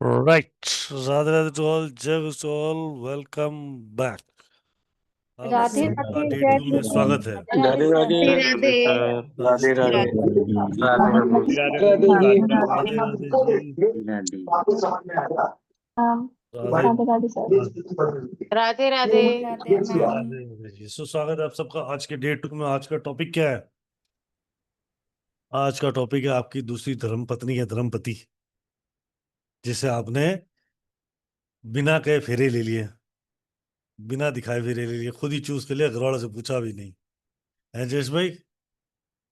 Right. Radhe Radhe to all, Jai Guru to all, welcome back. आप राधे सबका Radhe day जय 2 में श्री स्वागत है। राधे राधे राधे राधे राधे राधे राधे राधे राधे राधे जी। राधे राधे राधे सर। राधे राधे राधे मैम। राधे जी। स्वागत है आप सबका आज के डे 2 में। आज का टॉपिक क्या है? आज का टॉपिक है आपकी दूसरी धर्मपत्नी या धर्मपति, जिसे आपने बिना कहे फेरे ले लिए, बिना दिखाए फेरे ले लिए, खुद ही चूज कर लिया, घर वालों से पूछा भी नहीं। है जयेश भाई,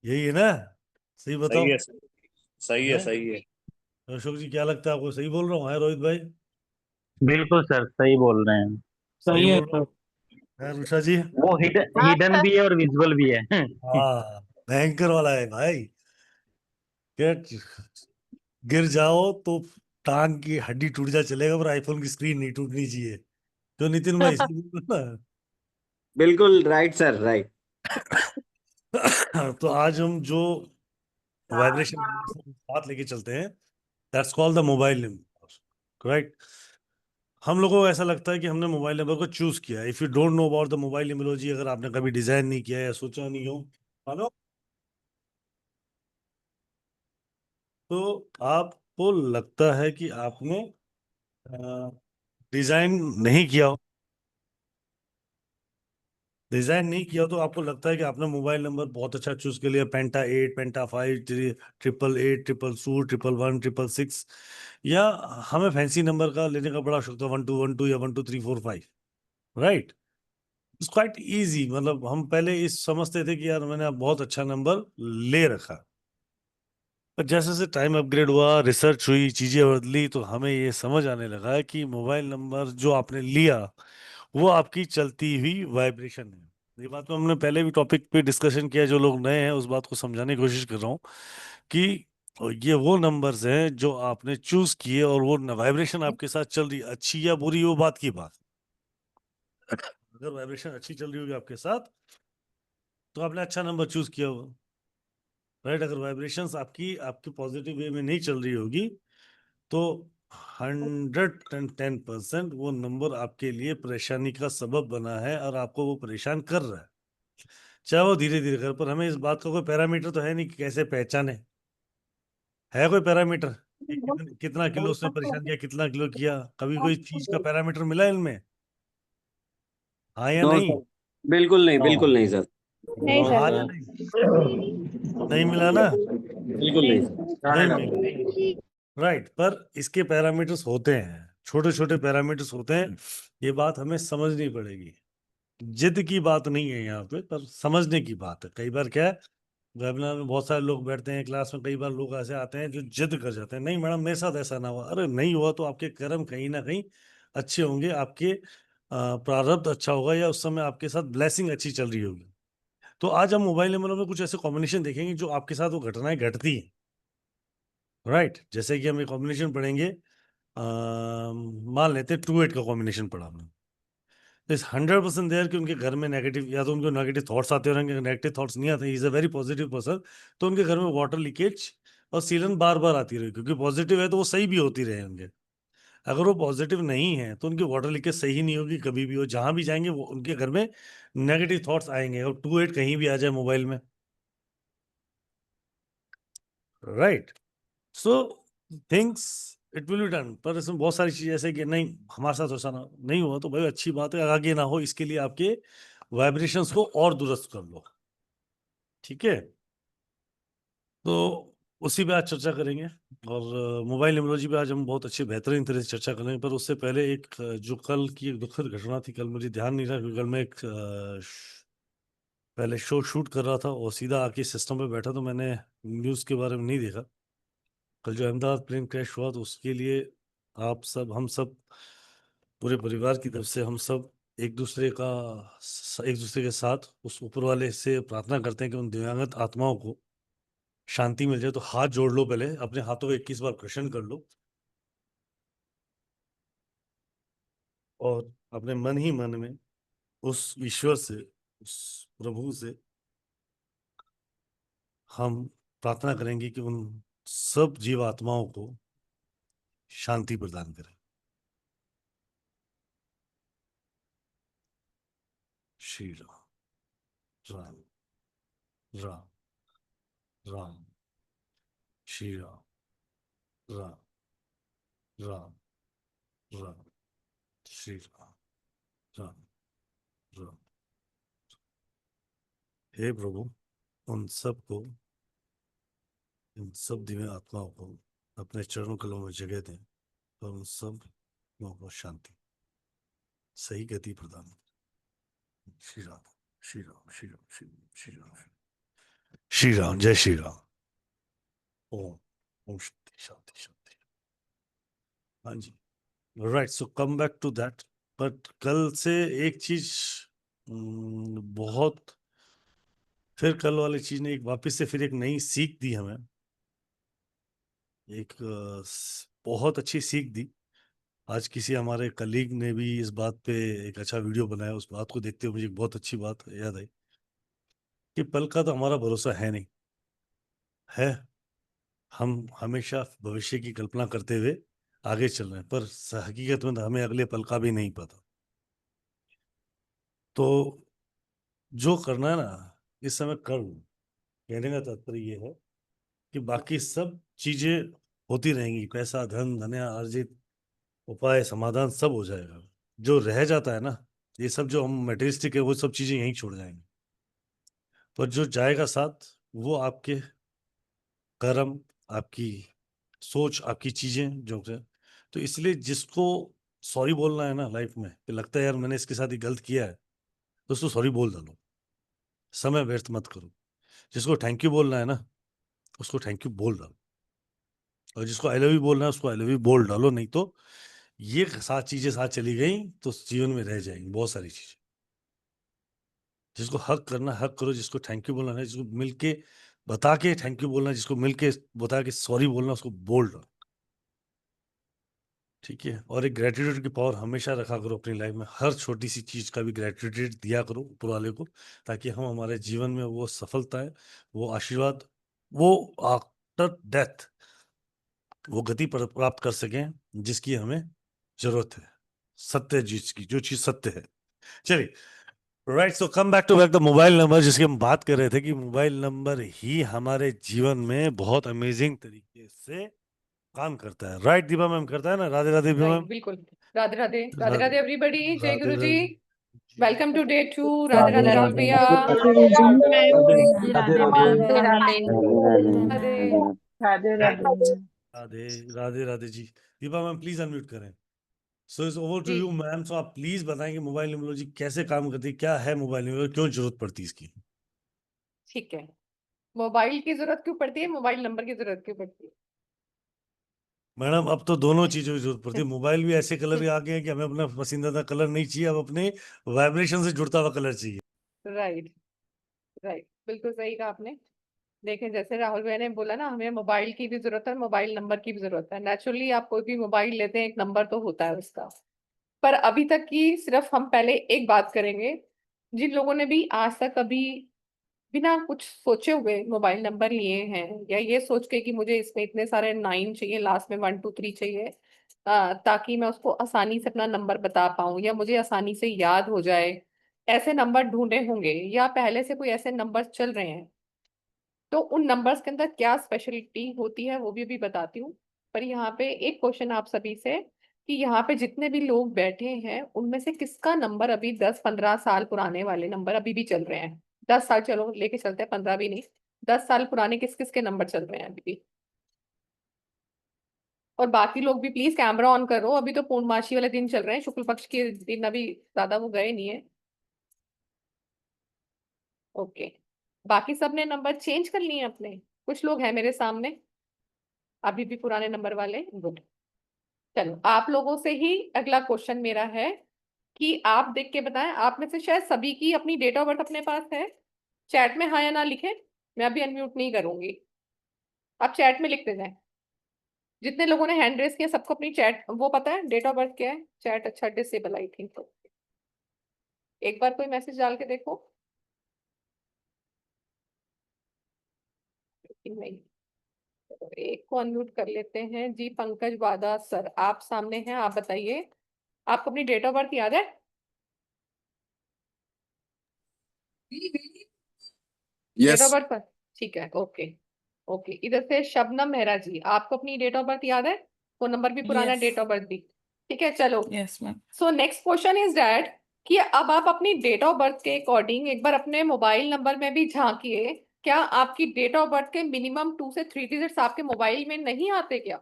यही है ना? सही बताओ। सही है सही है है सही है। अशोक जी, क्या लगता है आपको? सही बोल रहा हूँ? है रोहित भाई? बिल्कुल सर, सही बोल रहे हैं। सही सही है बोल रहा सर। हूँ? है रुषा जी? वो हिडन हाँ हिडन सर। भी है और विजुअल भी है। हाँ, भयंकर वाला है भाई। क्या, गिर जाओ तो टांग की हड्डी टूट जा चलेगा, पर आईफोन की स्क्रीन नहीं टूटनी चाहिए। तो नितिन भाई सही बोल रहा है बिल्कुल राइट सर, राइट। ना? तो आज हम जो वाइब्रेशन साथ लेके चलते हैं, that's called the mobile number, right? हम लोगों को ऐसा लगता है कि हमने मोबाइल नंबर को चूज किया। If you don't know about the mobile numerology, अगर आपने कभी डिजाइन नहीं किया या सोचा नहीं हो, मानो, तो आपको लगता है कि आपने डिजाइन नहीं किया हो। डिजाइन नहीं किया तो आपको लगता है कि आपने मोबाइल नंबर बहुत अच्छा चूज कर लिया, पेंटा 8, पेंटा 5, 888, ट्रिपल 111, 666, या हमें फैंसी नंबर का लेने का बड़ा शौक था, 1212 या 12345, राइट? It's quite easy. मतलब हम पहले इस समझते थे कि यार मैंने अब बहुत अच्छा नंबर ले रखा, पर जैसे जैसे टाइम अपग्रेड हुआ, रिसर्च हुई, चीजें बदली, तो हमें ये समझ आने लगा कि मोबाइल नंबर जो आपने लिया वो आपकी चलती हुई वाइब्रेशन है। ये बात तो हमने पहले भी टॉपिक पे डिस्कशन किया। जो लोग नए हैं उस बात को समझाने की कोशिश कर रहा हूँ कि ये वो नंबर्स हैं जो आपने चूज किए, और वो वाइब्रेशन आपके साथ चल रही है, अच्छी या बुरी, वो बात की बात। अगर वाइब्रेशन अच्छी चल रही होगी आपके साथ तो आपने अच्छा नंबर चूज किया होगा, राइट? अगर वाइब्रेशंस आपकी आपकी पॉजिटिव वे में नहीं चल रही होगी तो 110% वो नंबर आपके लिए परेशानी का सबब बना है, और आपको वो परेशान कर रहा है, चाहे वो धीरे धीरे कर। पर हमें इस बात का कोई पैरामीटर तो है नहीं कि कैसे पहचाने। है कोई पैरामीटर कि कितना किलो उसने परेशान किया, कितना किलो किया? कभी कोई चीज का पैरामीटर मिला इनमें? हाँ या नो नहीं? सर, बिल्कुल नहीं, नो। बिल्कुल नहीं सर। नहीं हाँ सर। या नहीं? नहीं मिला ना? बिल्कुल नहीं नहीं सर। मिला, राइट? पर इसके पैरामीटर्स होते हैं, छोटे छोटे पैरामीटर्स होते हैं। ये बात हमें समझनी पड़ेगी। जिद की बात नहीं है यहाँ पे, पर समझने की बात है। कई बार क्या है, वेबिनार में बहुत सारे लोग बैठते हैं, क्लास में कई बार लोग ऐसे आते हैं जो जिद कर जाते हैं, नहीं मैडम मेरे साथ ऐसा ना हुआ। अरे नहीं हुआ तो आपके कर्म कहीं ना कहीं अच्छे होंगे, आपके प्रारब्ध अच्छा होगा, या उस समय आपके साथ ब्लेसिंग अच्छी चल रही होगी। तो आज हम मोबाइल नंबरों में कुछ ऐसे कॉम्बिनेशन देखेंगे जो आपके साथ वो घटनाएं घटती हैं, राइट? जैसे कि हम एक कॉम्बिनेशन पढ़ेंगे, मान लेते हैं 2 8 का कॉम्बिनेशन पढ़ा हमने। इज 100% देयर कि उनके घर में नेगेटिव, या तो उनको नेगेटिव थॉट्स आते रहेंगे। नेगेटिव थॉट्स नहीं आते, is a very positive person, तो उनके घर में वाटर लीकेज और सीलन बार बार आती रही, क्योंकि पॉजिटिव है तो वो सही भी होती रहे होंगे। अगर वो पॉजिटिव नहीं है तो उनकी वाटर लीकेज सही नहीं होगी कभी भी। वो जहां भी जाएंगे वो उनके घर में नेगेटिव थॉट्स आएंगे, और 2 8 कहीं भी आ जाए मोबाइल में, right? So things it will be done. पर इसमें बहुत सारी चीजें ऐसे कि नहीं हमारे साथ ऐसा ना नहीं हुआ तो भाई अच्छी बात है, आगे ना हो इसके लिए आपके वाइब्रेशंस को और दुरुस्त कर लो, ठीक है? तो उसी पे आज चर्चा करेंगे, और मोबाइल न्यूमरोलॉजी पे आज हम बहुत अच्छी बेहतरीन तरह से चर्चा करेंगे। पर उससे पहले एक जो कल की एक दुखद घटना थी, कल मुझे ध्यान नहीं रहा क्योंकि कल मैं एक पहले शो शूट कर रहा था और सीधा आके सिस्टम पे बैठा, तो मैंने न्यूज़ के बारे में नहीं देखा। कल जो अहमदाबाद प्लेन क्रैश हुआ, तो उसके लिए आप सब, हम सब, पूरे परिवार की तरफ से हम सब एक दूसरे के साथ उस ऊपर वाले से प्रार्थना करते हैं कि उन दिव्यांगत आत्माओं को शांति मिल जाए। तो हाथ जोड़ लो, पहले अपने हाथों को 21 बार प्रश्न कर लो, और अपने मन ही मन में उस ईश्वर से, उस प्रभु से हम प्रार्थना करेंगे कि उन सब जीवात्माओं को शांति प्रदान करे। श्री राम राम राम राम श्री राम राम राम राम श्री राम राम राम। हे प्रभु, उन सबको, इन सब दिव्य आत्माओं को अपने चरणों कलों में जगह दें और उन सब लोगों को शांति, सही गति प्रदान करें। श्री राम श्री राम श्री राम श्री राम श्री राम श्री राम। जय श्री राम। ओम ओम शांति शांति शांति। हाँ जी, right. So come back to that. But कल से एक चीज बहुत, फिर कल वाली चीज ने एक वापस से फिर एक नई सीख दी हमें, एक बहुत अच्छी सीख दी। आज किसी हमारे कलीग ने भी इस बात पे एक अच्छा वीडियो बनाया, उस बात को देखते हुए मुझे एक बहुत अच्छी बात याद आई कि पल का तो हमारा भरोसा है नहीं है। हम हमेशा भविष्य की कल्पना करते हुए आगे चल रहे हैं, पर हकीकत में तो हमें अगले पल का भी नहीं पता। तो जो करना है ना इस समय कर लो। कहने का तात्पर्य ये है कि बाकी सब चीजें होती रहेंगी, पैसा धन धन्य अर्जित उपाय समाधान सब हो जाएगा। जो रह जाता है ना, ये सब जो हम मटेरियलिस्टिक है वो सब चीजें यहीं छोड़ जाएंगे, पर जो जाएगा साथ वो आपके कर्म, आपकी सोच, आपकी चीजें जो है। तो इसलिए जिसको सॉरी बोलना है ना लाइफ में, कि लगता है यार मैंने इसके साथ ही गलत किया है, तो उसको सॉरी बोल डालो, समय व्यर्थ मत करो। जिसको थैंक यू बोलना है ना, उसको थैंक यू बोल डालो, और जिसको आई लव यू बोलना है उसको आई लव यू बोल डालो। नहीं तो ये सात चीजें साथ चली गई तो जीवन में रह जाएंगी बहुत सारी चीजें। जिसको हक करना हक करो, जिसको थैंक यू बोलना है, जिसको मिलके बता के थैंक यू बोलना है, जिसको मिलके बता के सॉरी बोलना, उसको बोल दो। ठीक है। और एक ग्रेटिट्यूड की पावर हमेशा रखा करो अपनी लाइफ में, हर छोटी सी चीज का भी ग्रेटिट्यूड दिया करो ऊपर वाले को, ताकि हम हमारे जीवन में वो सफलता है, वो आशीर्वाद, वो आफ्टर डेथ वो गति प्राप्त कर सकें जिसकी हमें जरूरत है, सत्य चीज की, जो चीज सत्य है। चलिए, right. So come back to back the mobile number, जिसकी हम बात कर रहे थे कि मोबाइल नंबर ही हमारे जीवन में बहुत अमेजिंग तरीके से काम करता है। राइट दीपा मैम, करता है ना? Radhe Radhe Deepa right, ma'am. बिल्कुल। राधे राधे राधे राधे राधे एवरीबॉडी। जय Radhe guru ji. Radhe. Welcome to day 2। Radhe Radhe Rahul भैया। Radhe Radhe Radhe Radhe. Radhe Radhe Radhe ji. Deepa ma'am please unmute करें। So it's over to ji, you ma'am. So आप प्लीज बताएंगे मोबाइल न्यूमरोलॉजी कैसे काम करती है, क्या है मोबाइल न्यूमरोलॉजी, क्यों जरूरत पड़ती है इसकी? ठीक है। मोबाइल की जरूरत क्यों पड़ती है, मोबाइल नंबर की जरूरत क्यों पड़ती मैडम अब तो दोनों चीजों की जरूरत पड़ती है। मोबाइल भी ऐसे कलर के आ गए हैं कि हमें अपना पसंदीदा कलर नहीं चाहिए, अब अपने वाइब्रेशन से जुड़ता हुआ कलर चाहिए। है? राइट, राइट, बिल्कुल सही कहा आपने। देखें, जैसे राहुल भाई ने बोला ना, हमें मोबाइल की भी जरूरत है, मोबाइल नंबर की भी जरूरत है। नेचुरली आप कोई भी मोबाइल लेते हैं, एक नंबर तो होता है उसका। पर अभी तक की सिर्फ हम पहले एक बात करेंगे। जिन लोगों ने भी आज तक कभी बिना कुछ सोचे हुए मोबाइल नंबर लिए हैं, या ये सोच के कि मुझे इसमें इतने सारे 9 चाहिए, लास्ट में 1 2 3 चाहिए, ताकि मैं उसको आसानी से अपना नंबर बता पाऊं या मुझे आसानी से याद हो जाए, ऐसे नंबर ढूंढे होंगे, या पहले से कोई ऐसे नंबर चल रहे हैं, तो उन नंबर्स के अंदर क्या स्पेशलिटी होती है वो भी अभी बताती हूँ। पर यहाँ पे एक क्वेश्चन आप सभी से, कि यहाँ पे जितने भी लोग बैठे हैं उनमें से किसका नंबर अभी 10 15 साल पुराने वाले नंबर अभी भी चल रहे हैं? 10 साल चलो लेके चलते हैं, 15 भी नहीं, 10 साल पुराने किस किस के नंबर चल रहे हैं अभी भी? और बाकी लोग भी प्लीज कैमरा ऑन करो, अभी तो पूर्णमासी वाले दिन चल रहे हैं, शुक्ल पक्ष के दिन अभी ज्यादा वो गए नहीं है। ओके। बाकी सबने नंबर चेंज कर लिए अपने? कुछ लोग हैं मेरे सामने अभी भी पुराने नंबर वाले, गुड। चलो, आप लोगों से ही अगला क्वेश्चन मेरा है कि आप देख के बताएं, आप में से शायद सभी की अपनी डेट ऑफ बर्थ अपने पास है। चैट में हाँ या ना लिखें, मैं अभी अनम्यूट नहीं करूंगी, आप चैट में लिखते जाएं। जितने लोगों ने हैंड रेस किया सबको अपनी चैट वो पता है डेट ऑफ बर्थ क्या है? चैट अच्छा डिसेबल आई थिंक, तो एक बार कोई मैसेज डाल के देखो। लेकिन नहीं, तो एक को अनम्यूट कर लेते हैं जी। पंकज वादा सर आप सामने हैं, आप बताइए आपको अपनी डेट ऑफ बर्थ याद है? डेट ऑफ यस बर्थ पर ठीक है, ओके ओके। इधर से शबनम मेहरा जी, आपको अपनी डेट ऑफ बर्थ याद है? फोन नंबर भी पुराना, Yes. डेट ऑफ बर्थ भी ठीक है। चलो Yes, ma'am. So next question is that कि अब आप अपनी डेट ऑफ बर्थ के अकॉर्डिंग एक बार अपने मोबाइल नंबर में भी झांकिए। क्या आपकी डेट ऑफ बर्थ के मिनिमम 2 से 3 डिजिट्स आपके मोबाइल में नहीं आते क्या?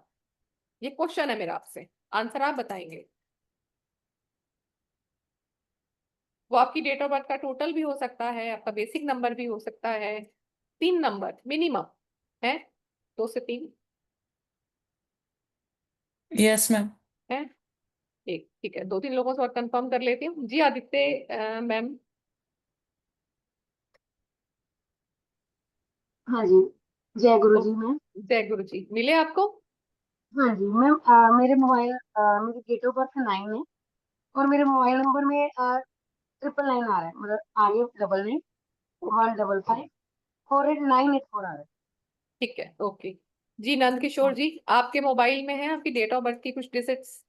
ये क्वेश्चन है मेरा आपसे, आंसर आप बताएंगे। वो आपकी डेट ऑफ बर्थ का टोटल भी हो सकता है, आपका बेसिक नंबर भी हो सकता है। 3 नंबर मिनिमम है, 2 से 3 Yes, ma'am. है। एक ठीक है, 2-3 लोगों से और कंफर्म कर लेती हूँ जी। आदित्य मैम, हाँ जी, जय गुरु जी मैम। जय गुरु जी, मिले आपको? हाँ जी मैम, मेरे मोबाइल मेरी डेट ऑफ बर्थ 9 है और मेरे मोबाइल नंबर में 999 आ रहा है, मतलब आगे 9911554894 आ रहा है। ठीक है, ओके जी। नंद किशोर जी, आपके मोबाइल में है आपकी डेट ऑफ बर्थ की कुछ डिजिट्स?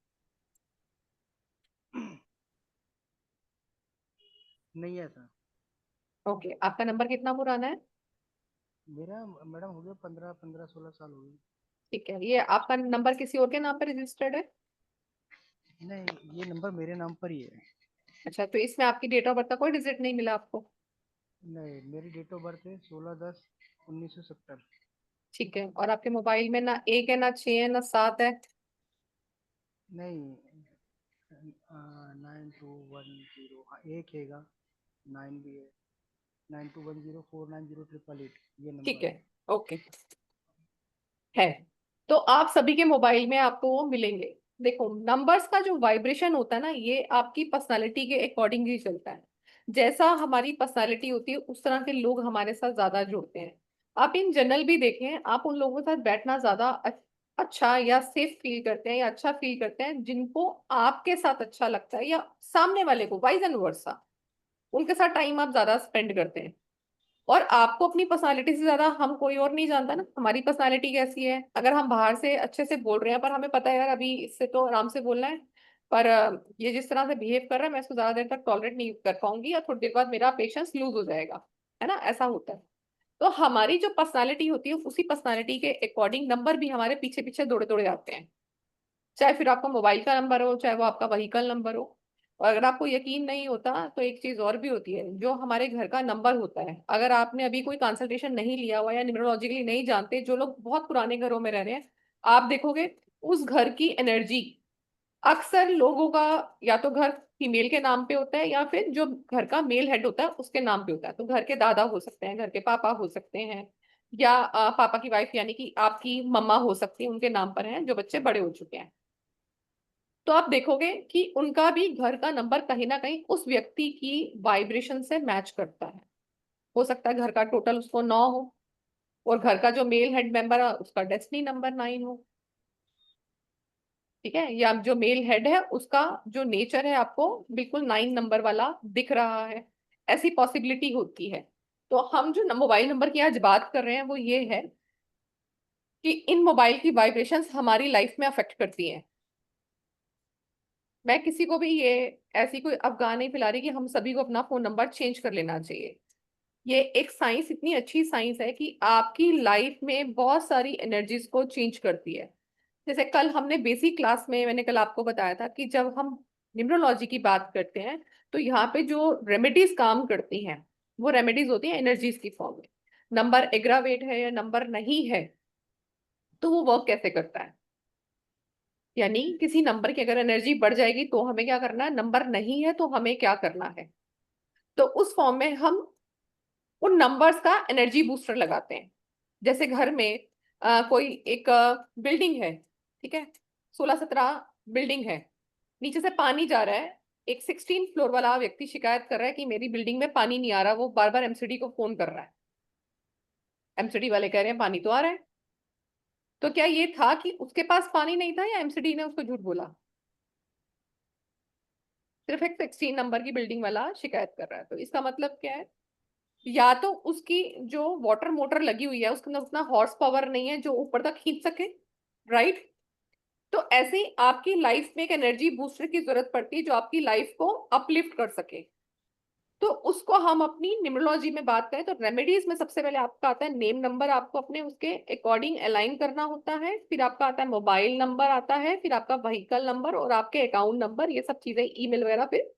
नहीं है सर। ओके, आपका नंबर कितना पुराना है? मेरा मैडम हो गया 15-16 साल हो गए। ठीक है, ये आपका नंबर किसी और के नाम पर रजिस्टर्ड है? नहीं, ये नंबर मेरे नाम पर ही है। अच्छा, तो इसमें आपकी डेट ऑफ बर्थ का कोई डिजिट नहीं मिला आपको? नहीं, मेरी डेट ऑफ बर्थ है 16/10/1970। ठीक है, और आपके मोबाइल में ना 1 है, ना 6 है, ना 7 है? नहीं, 9210, हाँ एक हैगा, 9 भी है, 9210490888 ये ठीक नंबर है, है। ओके है। तो आप सभी के मोबाइल में आपको वो मिलेंगे। देखो, नंबर्स का जो वाइब्रेशन होता है ना, ये आपकी पर्सनालिटी के अकॉर्डिंग ही चलता है। जैसा हमारी पर्सनालिटी होती है उस तरह के लोग हमारे साथ ज्यादा जुड़ते हैं। आप इन जनरल भी देखें, आप उन लोगों के साथ बैठना ज्यादा अच्छा या सेफ फील करते हैं या अच्छा फील करते हैं जिनको आपके साथ अच्छा लगता है, या सामने वाले को वाइज एंड वर्सा, उनके साथ टाइम आप ज्यादा स्पेंड करते हैं। और आपको अपनी पर्सनालिटी से ज्यादा हम कोई और नहीं जानता ना, हमारी पर्सनालिटी कैसी है। अगर हम बाहर से अच्छे से बोल रहे हैं पर हमें पता है यार अभी इससे तो आराम से बोलना है, पर ये जिस तरह से बिहेव कर रहा है मैं इसको ज्यादा देर तक टॉलरेट नहीं कर पाऊंगी, या थोड़ी देर बाद मेरा पेशेंस लूज हो जाएगा, है ना, ऐसा होता है। तो हमारी जो पर्सनालिटी होती है उसी पर्सनालिटी के अकॉर्डिंग नंबर भी हमारे पीछे पीछे दौड़े दौड़े आते हैं। चाहे फिर आपका मोबाइल का नंबर हो, चाहे वो आपका व्हीकल नंबर हो। और अगर आपको यकीन नहीं होता तो एक चीज और भी होती है, जो हमारे घर का नंबर होता है। अगर आपने अभी कोई कंसल्टेशन नहीं लिया हुआ या न्यूमरोलॉजिकली नहीं जानते, जो लोग बहुत पुराने घरों में रह रहे हैं, आप देखोगे उस घर की एनर्जी अक्सर लोगों का या तो घर फीमेल के नाम पे होता है, या फिर जो घर का मेल हेड होता है उसके नाम पे होता है। तो घर के दादा हो सकते हैं, घर के पापा हो सकते हैं, या पापा की वाइफ यानी कि आपकी मम्मा हो सकती है, उनके नाम पर हैं जो बच्चे बड़े हो चुके हैं। तो आप देखोगे कि उनका भी घर का नंबर कहीं ना कहीं उस व्यक्ति की वाइब्रेशन से मैच करता है। हो सकता है घर का टोटल उसको 9 हो, और घर का जो मेल हेड मेंबर है उसका डेस्टिनी नंबर 9 हो। ठीक है, या जो मेल हेड है उसका जो नेचर है आपको बिल्कुल 9 नंबर वाला दिख रहा है, ऐसी पॉसिबिलिटी होती है। तो हम जो मोबाइल नंबर की आज बात कर रहे हैं वो ये है कि इन मोबाइल की वाइब्रेशंस हमारी लाइफ में अफेक्ट करती हैं। मैं किसी को भी ये ऐसी कोई अफगान नहीं फैला रही कि हम सभी को अपना फोन नंबर चेंज कर लेना चाहिए। ये एक साइंस, इतनी अच्छी साइंस है कि आपकी लाइफ में बहुत सारी एनर्जीज को चेंज करती है। जैसे कल हमने बेसिक क्लास में, मैंने कल आपको बताया था कि जब हम न्यूमरोलॉजी की बात करते हैं तो यहाँ पे जो रेमेडीज काम करती हैं वो रेमेडीज होती हैं एनर्जीज की फॉर्म में। नंबर एग्रावेट है या नंबर नहीं है, तो वो वर्क कैसे करता है। यानी किसी नंबर की अगर एनर्जी बढ़ जाएगी तो हमें क्या करना है, नंबर नहीं है तो हमें क्या करना है। तो उस फॉर्म में हम उन नंबर्स का एनर्जी बूस्टर लगाते हैं। जैसे घर में कोई एक बिल्डिंग है, ठीक है, 16-17 बिल्डिंग है, नीचे से पानी जा रहा है। एक 16 फ्लोर वाला व्यक्ति शिकायत कर रहा है कि मेरी बिल्डिंग में पानी नहीं आ रहा, वो बार बार एमसीडी को फोन कर रहा है। एमसीडी वाले कह रहे हैं पानी तो आ रहा है। तो क्या ये था कि उसके पास पानी नहीं था, या एमसीडी ने उसको झूठ बोला? सिर्फ एक 16 नंबर की बिल्डिंग वाला शिकायत कर रहा है। तो इसका मतलब क्या है या तो उसकी जो वाटर मोटर लगी हुई है उसके अंदर उतना हॉर्स पावर नहीं है जो ऊपर तक खींच सके, राइट। तो ऐसे ही आपकी लाइफ में एक एनर्जी बूस्टर की जरूरत पड़ती है जो आपकी लाइफ को अपलिफ्ट कर सके। तो उसको हम अपनी न्यूमरोलॉजी में बात करें तो रेमेडीज में सबसे पहले आपका आता है नेम नंबर, आपको अपने उसके अकॉर्डिंग अलाइन करना होता है। फिर आपका आता है मोबाइल नंबर आता है, फिर आपका व्हीकल नंबर और आपके अकाउंट नंबर, ये सब चीजें ईमेल वगैरह फिर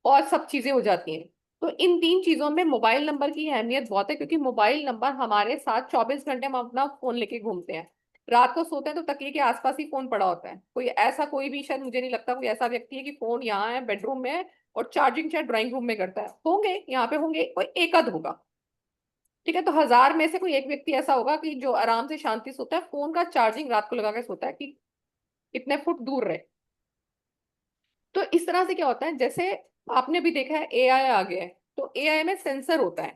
और सब चीजें हो जाती हैं। तो इन 3 चीजों में मोबाइल नंबर की अहमियत बहुत है, क्योंकि मोबाइल नंबर हमारे साथ 24 घंटे हम अपना फोन लेके घूमते हैं। रात को सोते हैं तो तकिए के आसपास ही फोन पड़ा होता है। कोई ऐसा, कोई भी, शायद मुझे नहीं लगता कोई ऐसा व्यक्ति है कि फोन यहाँ है बेडरूम में है और चार्जिंग शायद ड्राइंग रूम में करता है। होंगे यहाँ पे, होंगे, कोई एक आध होगा, ठीक है। तो 1000 में से कोई एक व्यक्ति ऐसा होगा कि जो आराम से शांति से सोता है, फोन का चार्जिंग रात को लगा के सोता है कि इतने फुट दूर रहे। तो इस तरह से क्या होता है, जैसे आपने भी देखा है एआई आ गया है, तो एआई में सेंसर होता है।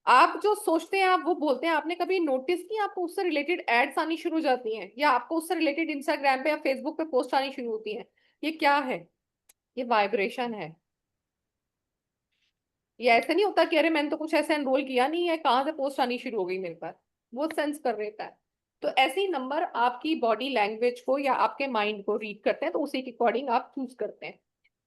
आप जो सोचते हैं आप वो बोलते हैं। आपने कभी नोटिस किया आपको उससे रिलेटेड एड्स आनी शुरू हो जाती हैं, या आपको उससे रिलेटेड इंस्टाग्राम पे या फेसबुक पे पोस्ट आनी शुरू होती हैं? ये क्या है? ये वाइब्रेशन है। ये ऐसे नहीं होता कि अरे मैंने तो कुछ ऐसे एनरोल किया नहीं है, कहाँ से पोस्ट आनी शुरू हो गई मेरे पास। वो सेंस कर लेता है। तो ऐसे ही नंबर आपकी बॉडी लैंग्वेज को या आपके माइंड को रीड करते हैं, तो उसी के अकॉर्डिंग आप चूज करते हैं।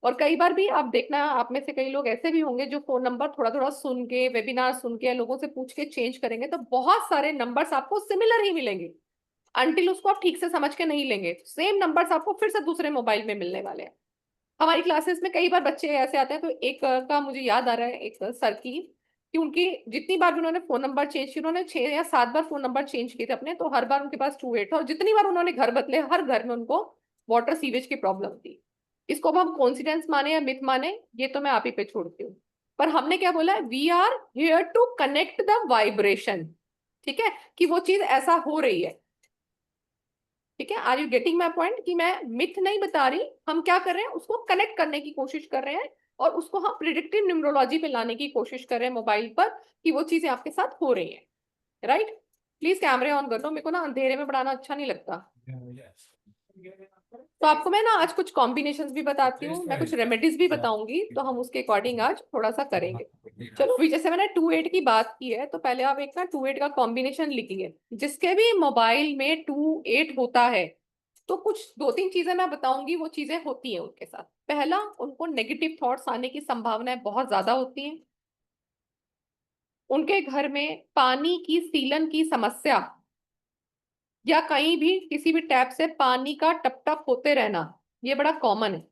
और कई बार भी आप देखना, आप में से कई लोग ऐसे भी होंगे जो फोन नंबर थोड़ा थोड़ा सुन के, वेबिनार सुन के, लोगों से पूछ के चेंज करेंगे, तो बहुत सारे नंबर्स आपको सिमिलर ही मिलेंगे। अनटिल उसको आप ठीक से समझ के नहीं लेंगे, सेम नंबर्स आपको फिर से दूसरे मोबाइल में मिलने वाले हैं। हमारी क्लासेस में कई बार बच्चे ऐसे आते हैं, तो एक का मुझे याद आ रहा है, एक सर की, कि उनकी जितनी बार भी उन्होंने फोन नंबर चेंज किया, उन्होंने 6 या 7 बार फोन नंबर चेंज किए थे अपने, तो हर बार उनके पास 28 था। और जितनी बार उन्होंने घर बदले, हर घर में उनको वाटर सीवेज की प्रॉब्लम थी। इसको अब हम कॉन्सिडेंस माने या मिथ माने, ये तो मैं आप ही पे छोड़ती हूँ। पर हमने क्या बोला है, we are here to connect the vibration, ठीक है, कि वो चीज ऐसा हो रही है। ठीक है, are you getting my point? कि मैं मिथ नहीं बता रही, हम क्या कर रहे हैं, उसको कनेक्ट करने की कोशिश कर रहे हैं और उसको हम प्रिडिक्टिव न्यूमरोलॉजी पे लाने की कोशिश कर रहे हैं मोबाइल पर, कि वो चीजें आपके साथ हो रही हैं, राइट। प्लीज कैमरे ऑन कर दो, मेरे को ना अंधेरे में पढ़ाना अच्छा नहीं लगता। तो आपको मैं ना आज कुछ कॉम्बिनेशंस भी बताती हूँ, मैं कुछ रेमेडीज भी बताऊंगी, तो हम उसके अकॉर्डिंग आज थोड़ा सा करेंगे। चलो, अभी जैसे मैंने 2 8 की बात की है, तो पहले आप एक ना 2 8 का कॉम्बिनेशन लिखिए। जिसके भी मोबाइल में 2 8 होता है, तो कुछ 2 3 चीजें मैं बताऊंगी, वो चीजें होती हैं उनके साथ। पहला, उनको नेगेटिव थॉट्स आने की संभावनाएं बहुत ज्यादा होती हैं। उनके घर में पानी की सीलन की समस्या, या कहीं भी किसी भी टैप से पानी का टप टप होते रहना, ये बड़ा कॉमन है।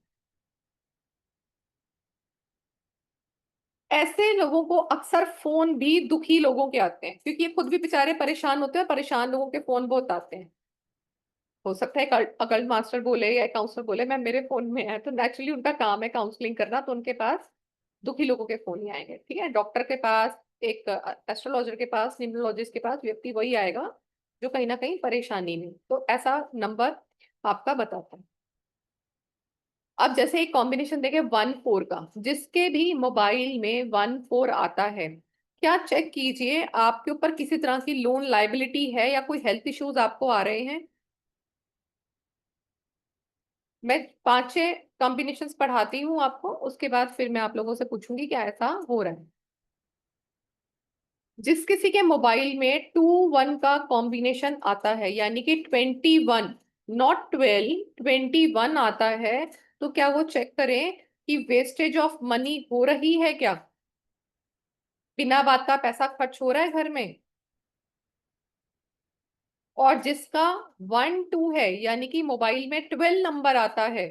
ऐसे लोगों को अक्सर फोन भी दुखी लोगों के आते हैं, क्योंकि ये खुद भी बेचारे परेशान होते हैं। परेशान लोगों के फोन बहुत आते हैं। हो सकता है अकल्ट मास्टर बोले या काउंसलर बोले मैं, मेरे फोन में है, तो नेचुरली उनका काम है काउंसलिंग करना, तो उनके पास दुखी लोगों के फोन ही आएंगे। ठीक है, डॉक्टर के पास, एक एस्ट्रोलॉजर के पास, न्यूमरोलॉजिस्ट के पास व्यक्ति वही आएगा जो कहीं ना कहीं परेशानी में, तो ऐसा नंबर आपका बताता है। अब जैसे एक कॉम्बिनेशन देखे 1 4 का, जिसके भी मोबाइल में 1 4 आता है, क्या चेक कीजिए आपके ऊपर किसी तरह की लोन लाइबिलिटी है या कोई हेल्थ इश्यूज आपको आ रहे हैं। मैं 5 6 कॉम्बिनेशंस पढ़ाती हूँ आपको, उसके बाद फिर मैं आप लोगों से पूछूंगी क्या ऐसा हो रहा है। जिस किसी के मोबाइल में 2 1 का कॉम्बिनेशन आता है, यानी कि 21, नॉट 12, 21 आता है, तो क्या वो चेक करें कि वेस्टेज ऑफ मनी हो रही है क्या, बिना बात का पैसा खर्च हो रहा है घर में। और जिसका 1 2 है, यानी कि मोबाइल में 12 नंबर आता है,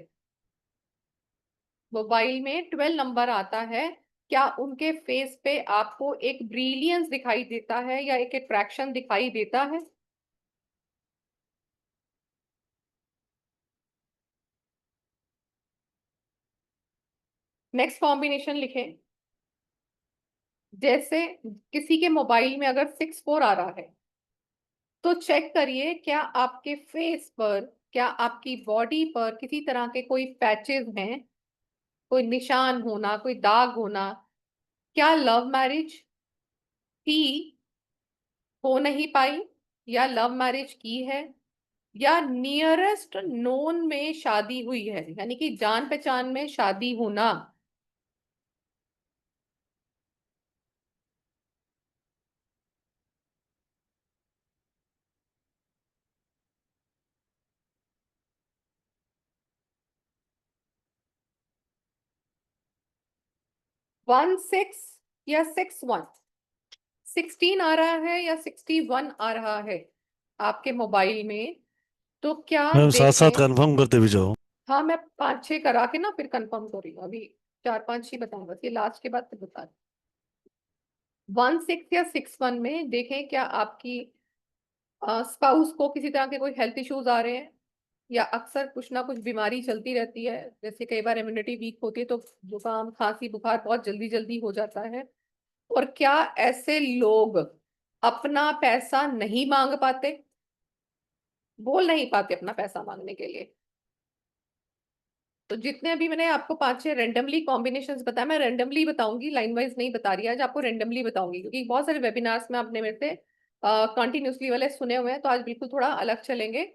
मोबाइल में 12 नंबर आता है, क्या उनके फेस पे आपको एक ब्रिलियंस दिखाई देता है या एक अट्रैक्शन दिखाई देता है? नेक्स्ट कॉम्बिनेशन लिखें। जैसे किसी के मोबाइल में अगर 6 4 आ रहा है, तो चेक करिए क्या आपके फेस पर, क्या आपकी बॉडी पर किसी तरह के कोई पैचेस हैं, कोई निशान होना, कोई दाग होना। क्या लव मैरिज थी, हो नहीं पाई, या लव मैरिज की है, या नियरेस्ट नोन में शादी हुई है, यानी कि जान पहचान में शादी होना। 16 या 61, 16 आ रहा है या 61 आ रहा है आपके मोबाइल में, तो क्या मैम साथ साथ देखें। कंफर्म करते भी जाओ। हाँ, मैं 5-6 करा के ना फिर कंफर्म कर रही हूँ, अभी 4-5 ही बताऊँ बस, ये लास्ट के बाद फिर बता 16 या 61 में देखें क्या आपकी स्पाउस को किसी तरह के कोई हेल्थ इश्यूज आ रहे हैं, या अक्सर कुछ ना कुछ बीमारी चलती रहती है, जैसे कई बार इम्यूनिटी वीक होती है तो जुकाम खांसी बुखार बहुत जल्दी जल्दी हो जाता है। और क्या ऐसे लोग अपना पैसा नहीं मांग पाते, बोल नहीं पाते अपना पैसा मांगने के लिए। तो जितने अभी मैंने आपको 5-6 रेंडमली कॉम्बिनेशंस बताया, मैं रेंडमली बताऊंगी, लाइन वाइज नहीं बता रही आज, आपको रेंडमली बताऊंगी, क्योंकि बहुत सारे वेबिनार्स में आपने मेरे से कंटिन्यूसली वाले सुने हुए हैं, तो आज बिल्कुल थोड़ा अलग चलेंगे